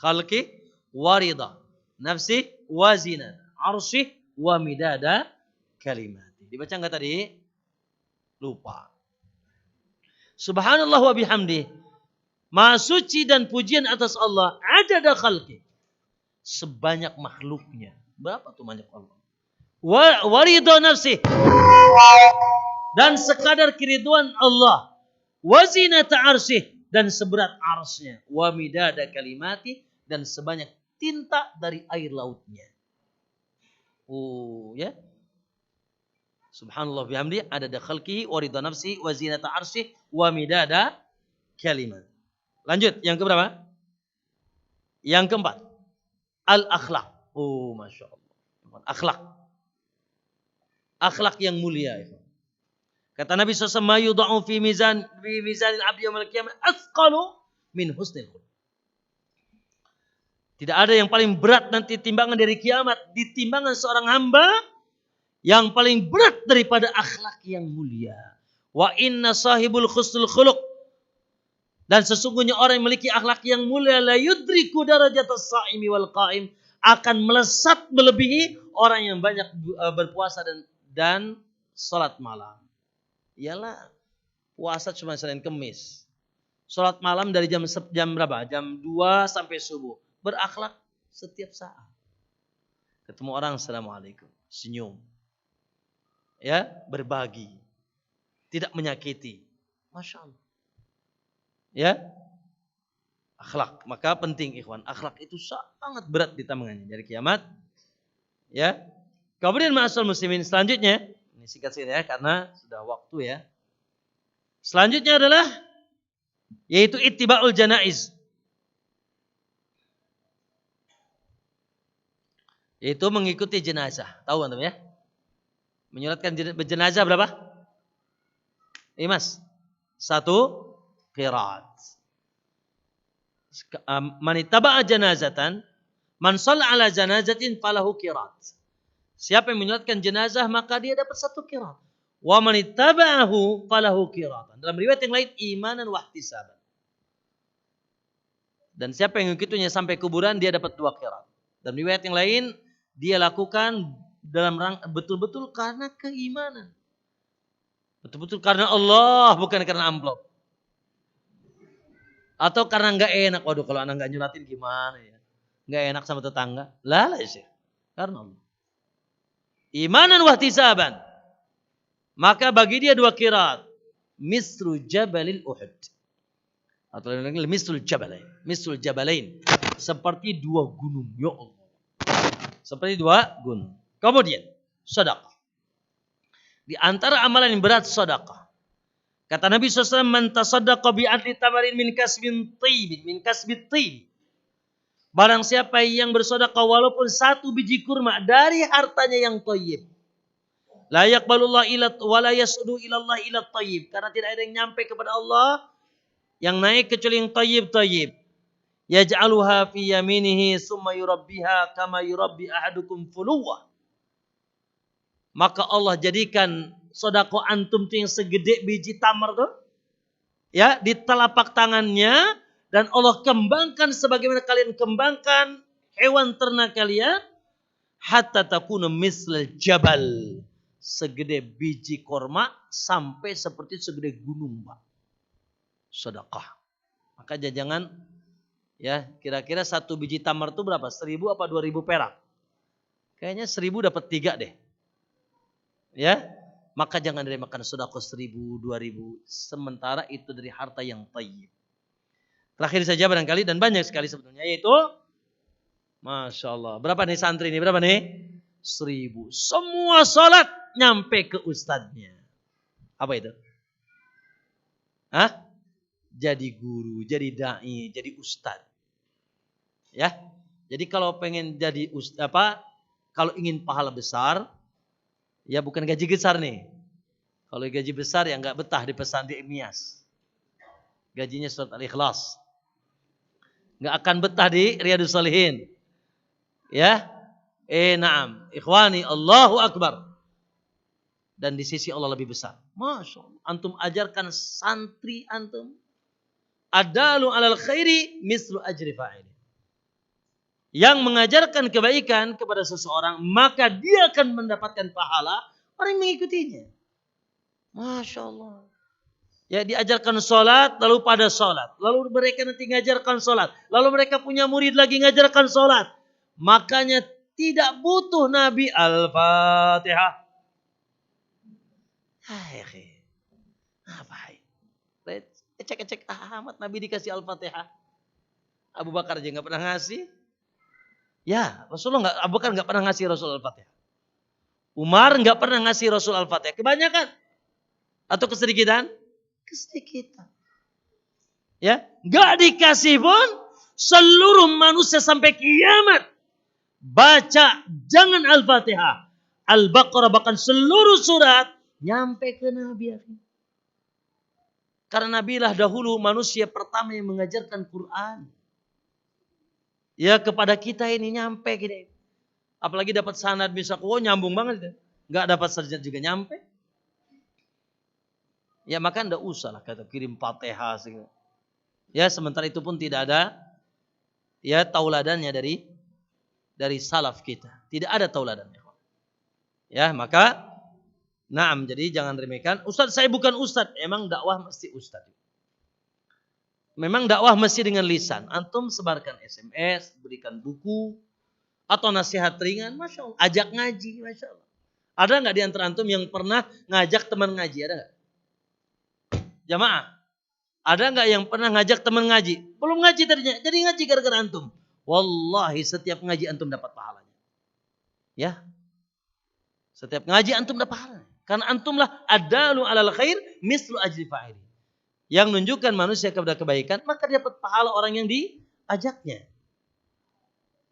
khalqi warida nafsi wazina arsyih wa midada kalimati. Dibaca enggak tadi? Lupa. Subhanallah wa bihamdih, maha suci dan pujian atas Allah, adada khalqi, sebanyak makhluknya. Berapa tuh banyak Allah? Warida nafsi, dan sekadar keriduan Allah, wazinata arsyih, dan seberat arsy-Nya, wa midada kalimati, dan sebanyak tinta dari air lautnya. Oh ya. Subhanallah bihamdi adada khalqihi wa ridha nafsi wa zinata arsyih wa midada kalimat. Lanjut yang keberapa? Yang keempat. Al-akhlaq. Oh Masya Allah. Akhlak. Akhlak yang mulia. Kata Nabi SAW, yudha'u fi mizanil abdi yaumil qiyamah athqalu min husnil khuluq. Tidak ada yang paling berat nanti timbangan dari kiamat di timbangan seorang hamba yang paling berat daripada akhlak yang mulia. Wa inna sahibul husnul khuluq, dan sesungguhnya orang yang memiliki akhlak yang mulia la yudriku darajatas shaimi wal qaim, akan melesat melebihi orang yang banyak berpuasa dan salat malam. Iyalah, puasa cuma Senin Kemis. Salat malam dari jam berapa? Jam 2 sampai subuh. Berakhlak setiap saat. Ketemu orang, assalamualaikum, senyum. Ya, berbagi. Tidak menyakiti. Masya Allah. Ya. Akhlak. Maka penting ikhwan. Akhlak itu sangat berat ditambangannya dari kiamat. Ya. Kemudian ma'asal muslimin selanjutnya. Ini singkat saja ya, karena sudah waktu ya. Selanjutnya adalah yaitu ittiba'ul janaiz. Yaitu mengikuti jenazah. Tahu antum ya? Menyolatkan jenazah berapa? Mas. 1 qiraat. Man ittaba'a janazatan, man shalla ala janazatin falahu qiraat. Siapa yang menyolatkan jenazah maka dia dapat 1 qiraat. Wa man ittaba'ahu falahu qiraatan. Dalam riwayat yang lain imanan wa ihtisaban. Dan siapa yang mengikutinya sampai kuburan dia dapat 2 qiraat. Dalam riwayat yang lain dia lakukan dalam betul-betul karena keimanan. Betul-betul karena Allah, bukan karena amplop. Atau karena enggak enak. Waduh, kalau anak enggak nyolatin gimana ya? Enggak enak sama tetangga. Lah sih. Karena Allah. Imanan wahtisaban. Maka bagi dia 2 qiraat. Misru jabalil Uhud. Atau misrul jabalain. Misrul jabalain. Seperti 2 gunung. Ya Allah. Seperti 2 gunung. Kemudian, sedekah. Di antara amalan yang berat sedekah. Kata Nabi SAW, man tasaddaqa bi adli tamarin min kasbin tib. Barang siapa yang bersedekah walaupun 1 biji kurma dari hartanya yang thayyib. La yaqbalullah ila wa la yasudu ilallah ila thayyib. Karena tidak ada yang nyampe kepada Allah yang naik kecuali yang thayyib. Yaj'aluha fi yaminihi summa yurabbiha kama yurabbi ahadukum fuluwah. Maka Allah jadikan sedekah antum tuh yang segede biji tamar tuh ya di telapak tangannya, Dan Allah kembangkan sebagaimana kalian kembangkan hewan ternak kalian. Hatta takuna mislal jabal. Segede biji korma sampai seperti segede gunung, Pak. Sedekah. Maka jangan ya, kira-kira satu biji tamar itu berapa? 1.000 apa 2.000 perak? Kayaknya 1.000 dapat 3 deh. Ya, maka jangan dimakan sedekah 1.000, 2.000. Sementara itu dari harta yang thayyib. Terakhir saja barangkali dan banyak sekali sebetulnya yaitu Masya Allah. Berapa nih santri ini? Berapa nih? 1.000. Semua sholat nyampe ke ustadznya. Apa itu? Hah? Jadi guru, jadi da'i, jadi ustadz. Ya. Jadi kalau pengen jadi kalau ingin pahala besar, ya bukan gaji besar nih. Kalau gaji besar ya nggak betah di pesantren Imyas. Gajinya surat Al-Ikhlas. Nggak akan betah di Riyadus Shalihin. Ya. Na'am. Ikhwani, Allahu Akbar. Dan di sisi Allah lebih besar. Masya Allah. Antum ajarkan santri antum. Adalu alal khairi mislu ajri fa'ili. Yang mengajarkan kebaikan kepada seseorang, maka dia akan mendapatkan pahala orang yang mengikutinya. Masya Allah. Ya, diajarkan sholat, lalu pada sholat. Lalu mereka nanti ngajarkan sholat. Lalu mereka punya murid lagi ngajarkan sholat. Makanya tidak butuh Nabi Al-Fatihah. Ngapain? Ecek-ecek amat Nabi dikasih Al-Fatihah. Abu Bakar aja gak pernah ngasih. Ya, Rasulullah Abu Bakar gak pernah ngasih Rasul Al-Fatihah. Umar gak pernah ngasih Rasul Al-Fatihah. Kebanyakan. Atau kesedikitan? Kesedikitan. Ya, gak dikasih pun seluruh manusia sampai kiamat baca jangan Al-Fatihah, Al-Baqarah, bahkan seluruh surat nyampe ke Nabi. Karena Nabi lah dahulu manusia pertama yang mengajarkan Quran. Ya, kepada kita ini nyampe gini. Apalagi dapat sanad bisa nyambung banget. Gak dapat sarjana juga nyampe. Ya maka enggak usah lah kata kirim Fatihah. Ya sementara itu pun tidak ada ya tauladannya dari salaf kita. Tidak ada tauladannya. Ya maka naam, jadi jangan remehkan. Ustaz, saya bukan ustaz. Emang dakwah mesti ustaz. Memang dakwah mesti dengan lisan. Antum sebarkan SMS, berikan buku atau nasihat ringan, Masya Allah. Ajak ngaji, Masya Allah. Ada nggak di antara antum yang pernah ngajak teman ngaji? Ada nggak? Jamaah, ada nggak yang pernah ngajak teman ngaji? Belum ngaji tadinya, jadi ngaji gara-gara antum. Wallahi setiap ngaji antum dapat pahalanya. Ya, setiap ngaji antum dapat pahalanya. Karena antumlah adalu alal khair mislu ajri fa'ili. Yang menunjukkan manusia kepada kebaikan, maka dia dapat pahala orang yang diajaknya.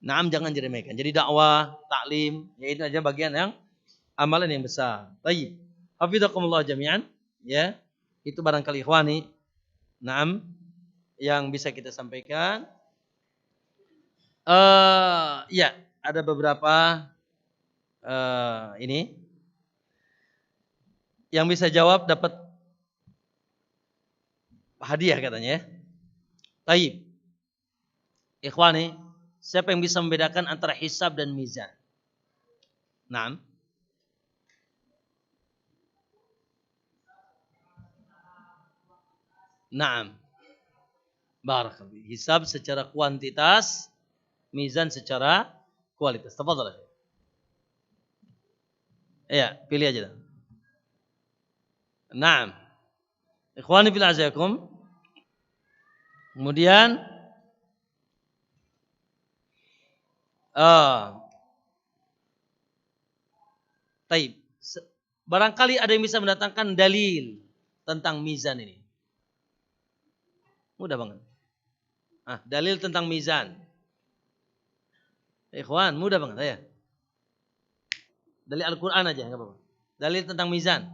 Naam, jangan diremehkan. Jadi dakwah, taklim, ya itu aja bagian yang amalan yang besar. Baik. Hafizakumullah jami'an. Ya. Itu barangkali ikhwani. Naam. Yang bisa kita sampaikan. Ya. Ada beberapa. Ini. Yang bisa jawab dapat hadiah katanya. Baik. Ikhwani. Siapa yang bisa membedakan antara hisab dan mizan? Naam. Naam. Barakallahu. Hisab secara kuantitas, mizan secara kualitas. Tafadhal. Ya, pilih aja. Naam. Ikhwani fil azakum. Kemudian taib. Barangkali ada yang bisa mendatangkan dalil tentang mizan ini. Mudah banget. Dalil tentang mizan. Ikhwan, mudah banget ya. Dalil Al-Quran aja, enggak apa-apa. Dalil tentang mizan.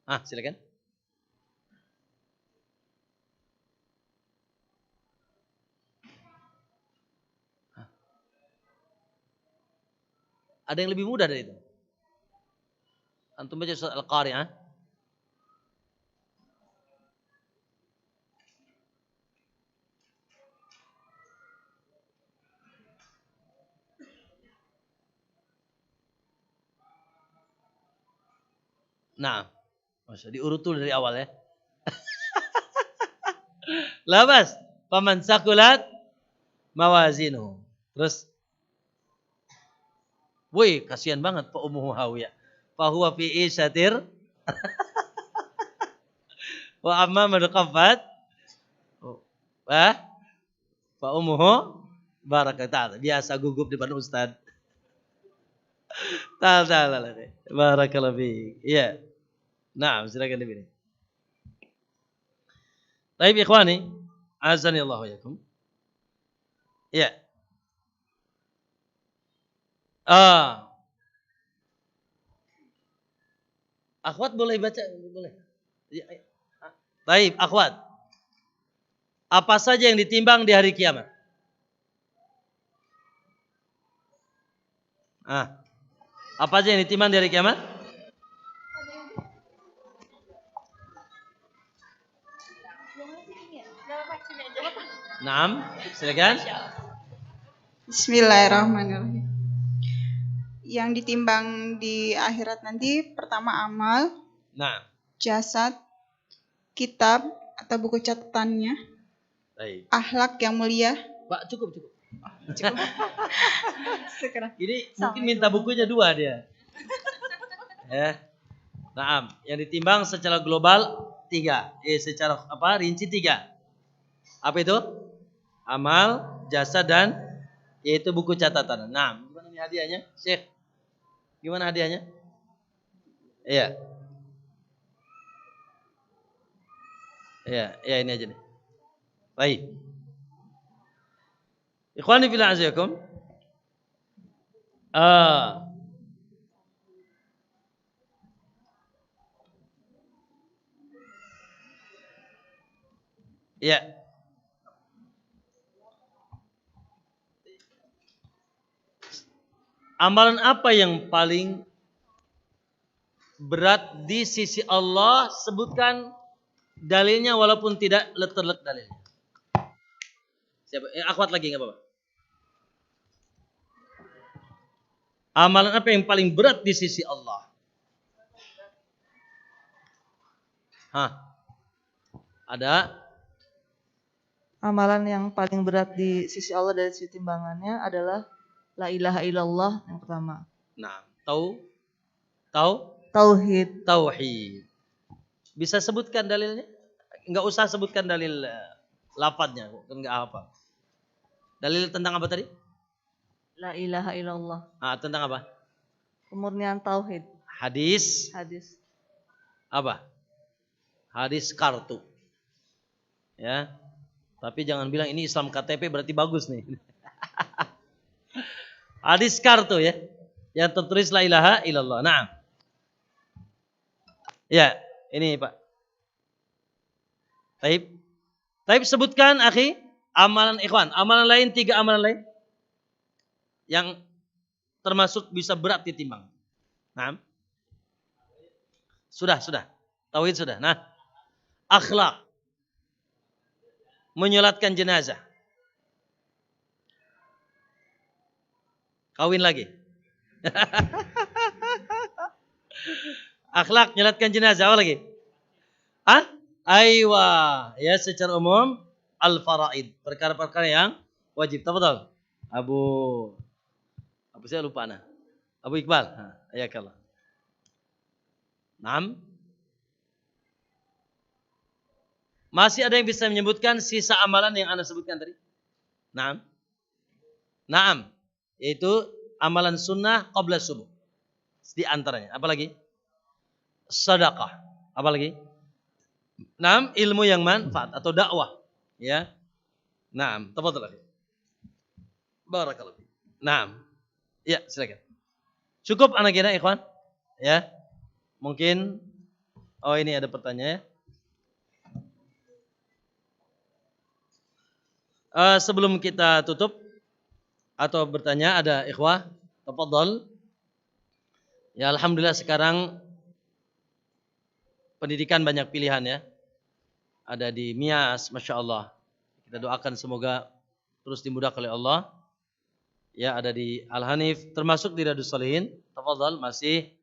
Silakan. Ada yang lebih mudah dari itu. Antum baca surat Al-Qari'ah. Nah, masa diurut dulu dari awal ya. Labas, faman sakulat mawazinu. Terus, woi kasihan banget Pak Ummu Hawiyah. Fahuwa fi isyatir wa amma man khaffat Pak Ummu barakallahu biasa gugup di depan Ustaz. Ta'ala. Barakallahu fiik. Iya. Nah, silakan dipilih. Baik ikhwani, azani Allah wa yakum. Iya. Akhwat boleh baca? Boleh. Ya, baik, akhwat. Apa saja yang ditimbang di hari kiamat? Apa saja yang ditimbang di hari kiamat? Naam, silakan. Bismillahirrahmanirrahim. Yang ditimbang di akhirat nanti pertama amal, Nah, jasad, kitab atau buku catatannya, baik. akhlak yang mulia. Pak, cukup. Cukup. Ini mungkin minta bukunya 2 dia. Naam, yang ditimbang secara global 3. Secara rinci 3. Apa itu? Amal, jasa dan yaitu buku catatan. Nah, gimana nih hadiahnya? Syekh. Gimana hadiahnya? Iya. Iya, ini aja nih. Baik. Ikhwani fillah azayakum. Iya. Amalan apa yang paling berat di sisi Allah? Sebutkan dalilnya walaupun tidak letterlek dalilnya. Siapa? Akhwat lagi enggak apa-apa. Amalan apa yang paling berat di sisi Allah? Ada? Amalan yang paling berat di sisi Allah dari sisi timbangannya adalah la ilaha illallah yang pertama. Nah, Tauhid. Bisa sebutkan dalilnya? Enggak usah sebutkan dalil lafadznya, kan enggak apa. Dalil tentang apa tadi? La ilaha illallah. Tentang apa? Kemurnian tauhid. Hadis. Apa? Hadis kartu. Ya. Tapi jangan bilang ini Islam KTP berarti bagus nih. Hadis kartu ya. Yang tertulis la ilaha illallah. Nah. Ya, ini Pak. Taib sebutkan akhi amalan ikhwan. Amalan lain 3 amalan lain yang termasuk bisa berat ditimbang. Nah. Sudah. Tauhid sudah. Nah. Akhlak. Menyolatkan jenazah. Kawin lagi. Akhlak menyolatkan jenazah apa lagi? Aywa. Ya secara umum al-faraid. Perkara-perkara yang wajib. Tafadhal. Abu saya lupa nah. Abu Iqbal. Ayakallah. Naam. Masih ada yang bisa menyebutkan sisa amalan yang Anda sebutkan tadi? Naam. Yaitu amalan sunnah qabla subuh. Di antaranya. Apa lagi? Sedekah. Apa lagi? Naam, ilmu yang manfaat atau dakwah. Ya. Naam, tafadhal lagi. Barakallahu. Naam. Ya, silakan. Cukup anak kira ikhwan? Ya. Mungkin ini ada pertanyaan ya. Sebelum kita tutup atau bertanya ada ikhwah, tafadhal. Ya alhamdulillah sekarang pendidikan banyak pilihan ya. Ada di MIAS, Masya Allah. Kita doakan semoga terus dimudahkan oleh Allah. Ya ada di Al-Hanif, termasuk di Riyadhus Shalihin. Tafadhal masih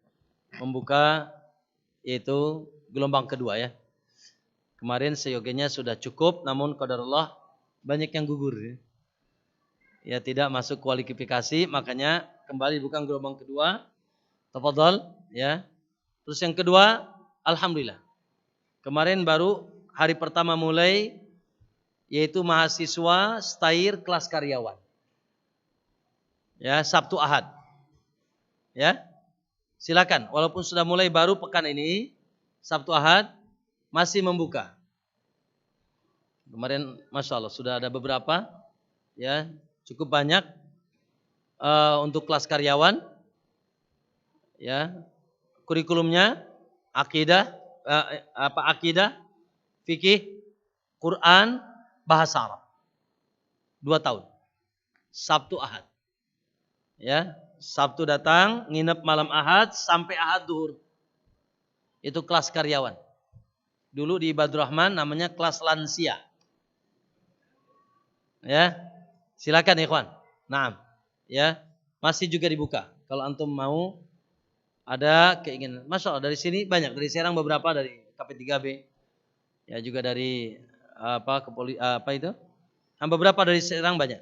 membuka yaitu gelombang kedua ya. Kemarin seyogianya sudah cukup, namun qadarullah banyak yang gugur ya. Ya tidak masuk kualifikasi, makanya kembali bukan gelombang kedua. Tafadhal ya. Terus yang kedua, alhamdulillah. Kemarin baru hari pertama mulai, yaitu mahasiswa stair kelas karyawan. Ya, Sabtu Ahad. Ya. Silakan, walaupun sudah mulai baru pekan ini, Sabtu Ahad masih membuka. Kemarin Masya Allah sudah ada beberapa, ya cukup banyak untuk kelas karyawan. Ya, kurikulumnya akidah, akidah, fikih, Quran, bahasa Arab. 2 tahun. Sabtu Ahad. Ya, Sabtu datang, nginep malam Ahad sampai Ahad duhur. Itu kelas karyawan. Dulu di Ibadur Rahman namanya kelas lansia. Ya. Silakan ikhwan. Naam. Ya, masih juga dibuka. Kalau antum mau ada keinginan. Masya Allah dari sini banyak, dari Serang beberapa, dari KP3B. Ya juga dari apa itu? Beberapa dari Serang banyak.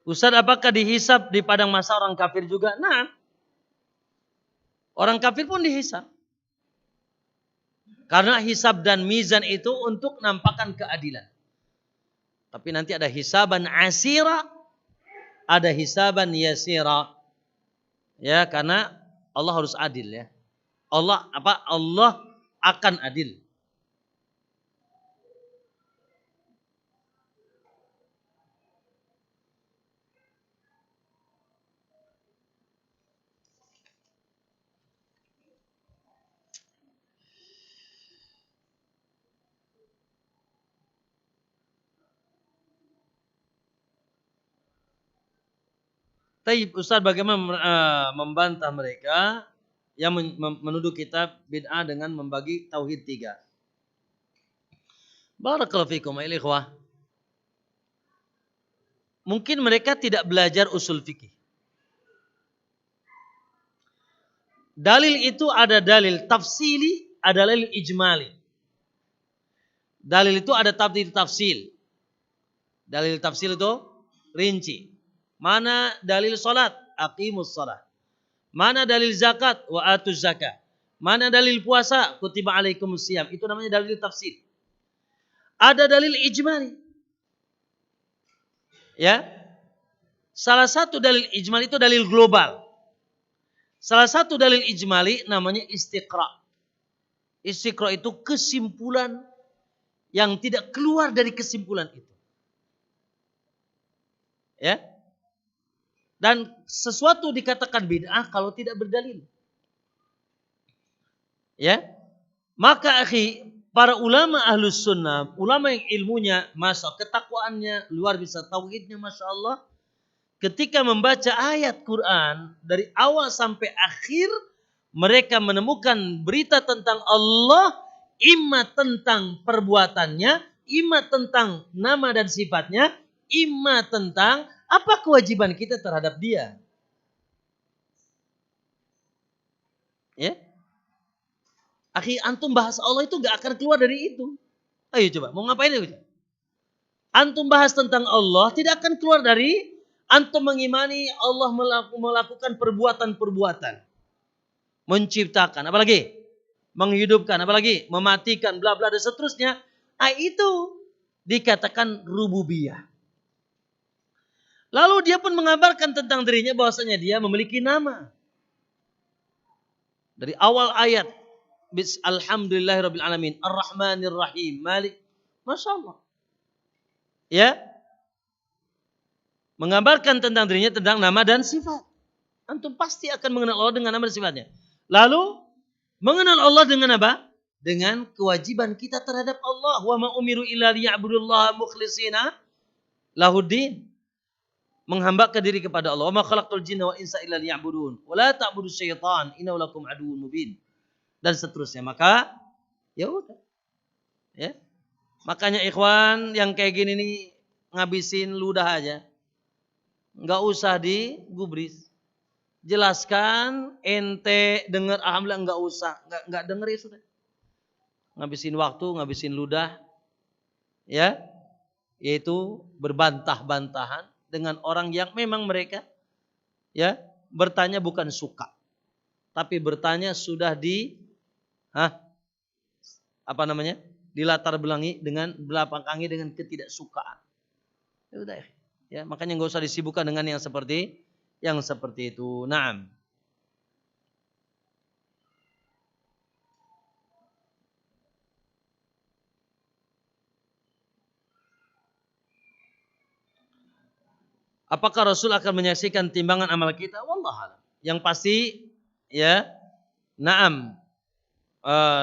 Ustaz, apakah dihisab di padang mahsyar orang kafir juga? Nah, orang kafir pun dihisab. Karena hisab dan mizan itu untuk nampakkan keadilan. Tapi nanti ada hisaban asira, ada hisaban yasira. Ya, karena Allah harus adil ya. Allah akan adil. Tapi Ustaz, bagaimana membantah mereka yang menuduh kita bid'ah dengan membagi tauhid 3? Barakallahu fikum ya ikhwah. Mungkin mereka tidak belajar usul fikih. Dalil itu ada dalil tafsili, ada dalil ijmali. Dalil itu ada tafsil. Dalil tafsil itu rinci. Mana dalil salat? Aqimus salat. Mana dalil zakat? Wa atuz zakat. Mana dalil puasa? Kutiba alaikumus siyam. Itu namanya dalil tafsir. Ada dalil ijmali. Ya. Salah satu dalil ijmali itu dalil global. Salah satu dalil ijmali namanya istiqra. Istiqra itu kesimpulan yang tidak keluar dari kesimpulan itu. Ya. Dan sesuatu dikatakan bid'ah kalau tidak berdalil. Ya. Maka akhi, para ulama ahlus sunnah, ulama yang ilmunya, masya ketakwaannya luar biasa, tauhidnya masya Allah, ketika membaca ayat Quran dari awal sampai akhir, mereka menemukan berita tentang Allah, imma tentang perbuatannya, imma tentang nama dan sifatnya, imma tentang apa kewajiban kita terhadap dia. Ya. Akhi, antum bahas Allah itu gak akan keluar dari itu. Ayo coba, mau ngapain itu? Antum bahas tentang Allah tidak akan keluar dari antum mengimani Allah melakukan perbuatan-perbuatan. Menciptakan, apalagi menghidupkan, apalagi mematikan, bla bla dan seterusnya. Itu dikatakan rububiyah. Lalu dia pun mengabarkan tentang dirinya bahwasanya dia memiliki nama. Dari awal ayat, Alhamdulillahirabbil alamin, Ar-Rahmanir Rahim, Malik. Masya Allah. Ya. Mengabarkan tentang dirinya, tentang nama dan sifat. Antum pasti akan mengenal Allah dengan nama dan sifatnya. Lalu mengenal Allah dengan apa? Dengan kewajiban kita terhadap Allah. Wa ma umiru illa liya'budullaha mukhlishina lahuddin. Menghambakan diri kepada Allah. Wa ma khalaqtul jinna wa insa illa liya'budun. Wa la ta'budu syaitan innahu lakum aduwwun mubin. Dan seterusnya. Maka ya udah. Ya. Makanya ikhwan yang kayak gini nih ngabisin ludah aja. Enggak usah digubris. jelaskan, ente dengar, alhamdulillah enggak usah, enggak denger ya sudah. Ngabisin waktu, ngabisin ludah, ya, yaitu berbantah-bantahan dengan orang yang memang mereka, ya, bertanya bukan suka, tapi bertanya sudah apa namanya, dilatar belakangi dengan ketidaksukaan. Ya udah, ya, makanya nggak usah disibukkan dengan yang seperti itu. Naam. Apakah Rasul akan menyaksikan timbangan amal kita? Wallahu a'lam. Yang pasti, ya, naam,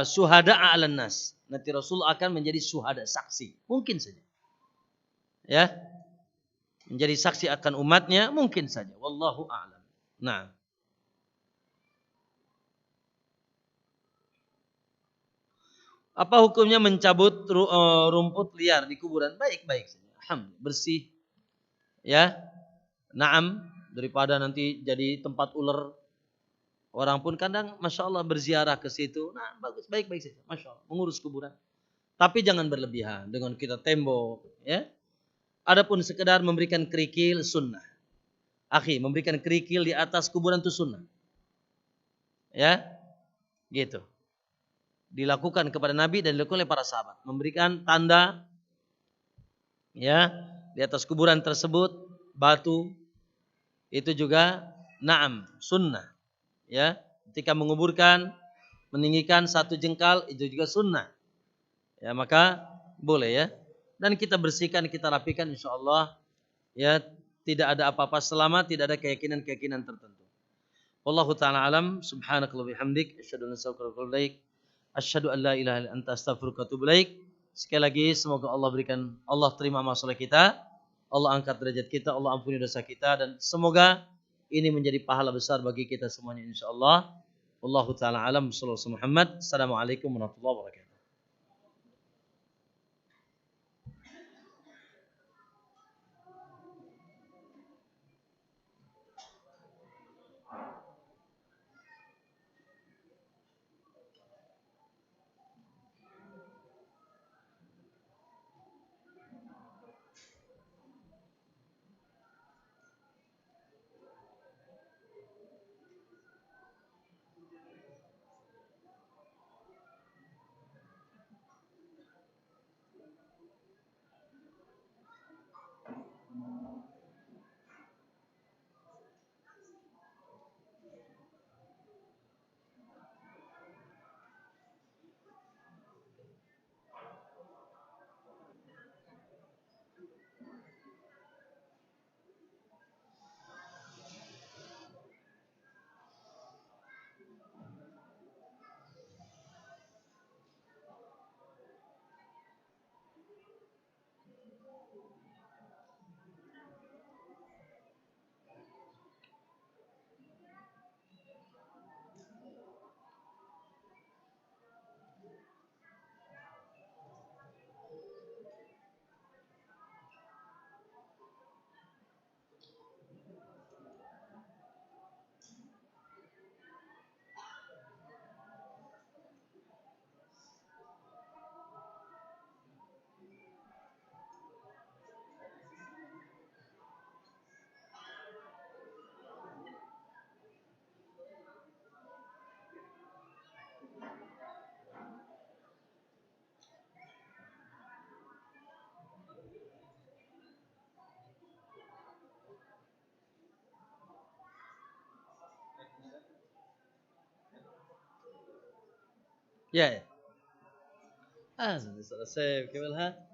syuhada 'alan nas. Nanti Rasul akan menjadi syuhada, saksi. Mungkin saja. Ya. Menjadi saksi akan umatnya, mungkin saja. Wallahu a'lam. Nah. Apa hukumnya mencabut rumput liar di kuburan? Baik-baik saja. Alhamdulillah, bersih. Ya. Naam, daripada nanti jadi tempat ular. Orang pun kadang Masya Allah berziarah ke situ. Nah, bagus, baik-baik saja. Masya Allah, mengurus kuburan. Tapi jangan berlebihan dengan kita tembok. Ya. Adapun sekedar memberikan kerikil, sunnah. Akhi, memberikan kerikil di atas kuburan itu sunnah. Ya, gitu. Dilakukan kepada Nabi dan dilakukan oleh para sahabat. Memberikan tanda, ya, di atas kuburan tersebut, batu, itu juga naam, sunnah. Ya, ketika menguburkan, meninggikan satu jengkal, itu juga sunnah. Ya, maka boleh ya. Dan kita bersihkan, kita rapikan, insya Allah, ya, tidak ada apa-apa selama tidak ada keyakinan-keyakinan tertentu. Wallahu ta'ala alam, subhanakallah bihamdik, asyhadu an la ilaha illa anta, asyhadu an la ilaha illa anta, astaghfiruka wa atubu ilaik. Sekali lagi semoga Allah terima amal soleh kita, Allah angkat derajat kita, Allah ampuni dosa kita, dan semoga ini menjadi pahala besar bagi kita semuanya insyaallah. Wallahu ta'ala alam, sallallahu alaihi Muhammad. Assalamualaikum warahmatullahi wabarakatuh. Ya, ya. Sudah selesai. Bagaimana?